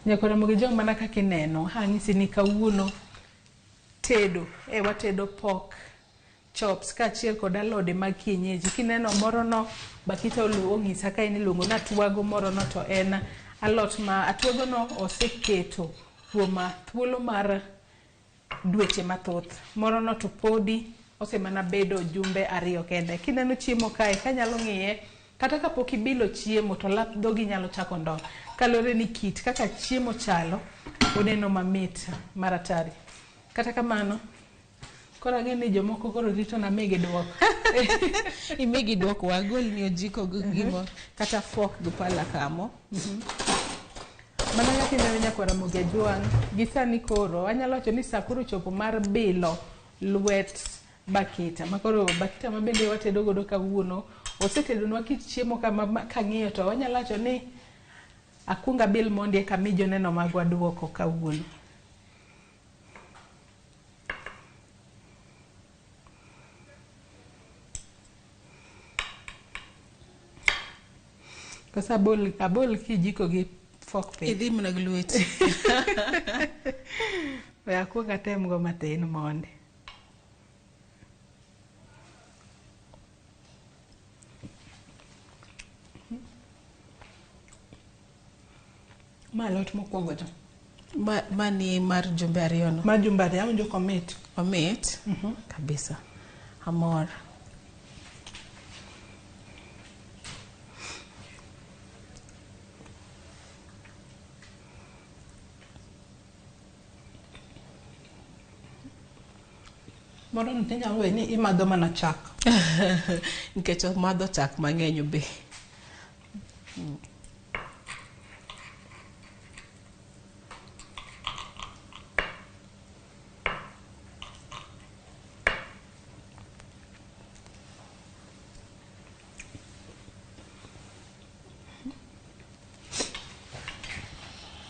[SPEAKER 1] nyakora mogi jom mana kaka ineno hang'isi ni kawuono tedo watedo pork chops kaachiel kod alode mag kienyeji kineno moro no bakita ong'isa ka en iluongo na atwago moro no to en alot ma atwago no oseketo kuom thuolo mar dweche mathoth moro no to podi osemana bedo jumbe 2 kende kineno chiemo kae kanyalo ng'iye kata kapok ibilo chiemo to lap dhogi nyalo chako ndong kalore ni kit kaka chiemo chalo oneno mamit maratari kata kamano koro ang'e ni jomoko koro rito na mege duoko
[SPEAKER 2] imegi duoko wagol ni ojiko gimo kata fork gi pala kamo
[SPEAKER 1] mana kaka ineno nyakwara Ramogi Ajwang' gisani koro anyalo wacho ni saa koro chopo mar bilo lwet bakita makoro bakita mabende watedo godo kawuono osetedonwa kit chiemo kama kang'iyo to wanyalo wacho ni akunga bil mondi kami joneno magwa duoko kawuono Kasa abol kijiko gi fork pe.
[SPEAKER 2] Idhi mana gi lweti.
[SPEAKER 1] Ya kuonga tem go matin mondi. Malot mokwongo to.
[SPEAKER 2] Mani mar jumbe ariyo no.
[SPEAKER 1] Mar jumbe ariyo jo commit.
[SPEAKER 2] Commit. Kabisa. Amor.
[SPEAKER 1] Moro nitenya we ni imadho mana chak.
[SPEAKER 2] Nikech madho chak mang'eny be.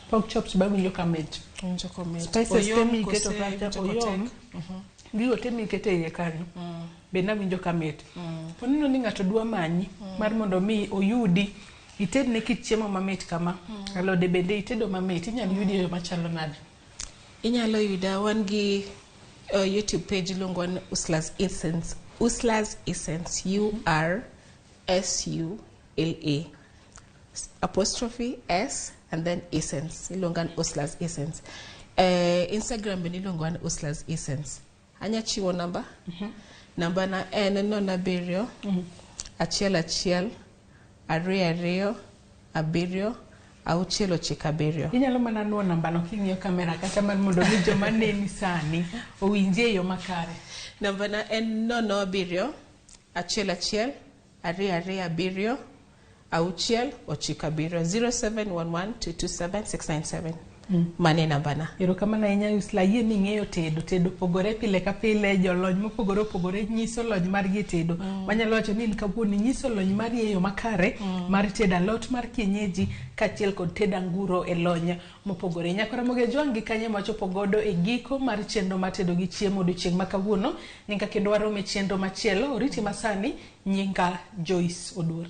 [SPEAKER 1] Pork chops ba winjo kamit.
[SPEAKER 2] Winjo kamit.
[SPEAKER 1] Spices temi keto kacha oyom. Gigo temi kete iye kanyo. Be na winjo kamit. Ponino ni ng'ato dwa manyi mar mondo mi oyudi ited ne kit chiemo mamit kama. Alode bende itedo mamit inyalo yudi yo machalo nade.
[SPEAKER 2] Inyalo yuda wan gi YouTube page luongo ni Uslas Essence. Uslas Essence URSULA apostrophe S and then Essence. Ilongan Uslas Essence. Instagram bende ilongan Uslas Essence. Anya chiwo namba. Namba na en nona birio. Achiel achiel. Ariyo. Abirio. Auchiel ochiko abiriyo.
[SPEAKER 1] Inyalo mana nuo namba no king'iyo kamera kata man mondo mi joma neni sani owinje yo makare.
[SPEAKER 2] Namba na en nono abiriyo. Achiel achiel. Ariyo abiriyo. Auchiel ochiko abiriyo. 0711227697. Mane namba na.
[SPEAKER 1] Erokamano ahinya Usla yie ni ng'eyo tedo pogore pile ka pile jolony mopogore nyiso lony margi tedo. Wanyalo wacho ni kawuono nyiso lony mari e yo makare mar tedo alot mar kienyeji kaachiel kod tedo anguro e lony mopogore. Nyakora Ramogi Ajwang' gi kanye machopo godo e giko mar chenro mar tedo gi chiemo odiochieng' ma kawuono. Nyinga kendo warome chenro machielo oriti masani nyinga Joyce Odur.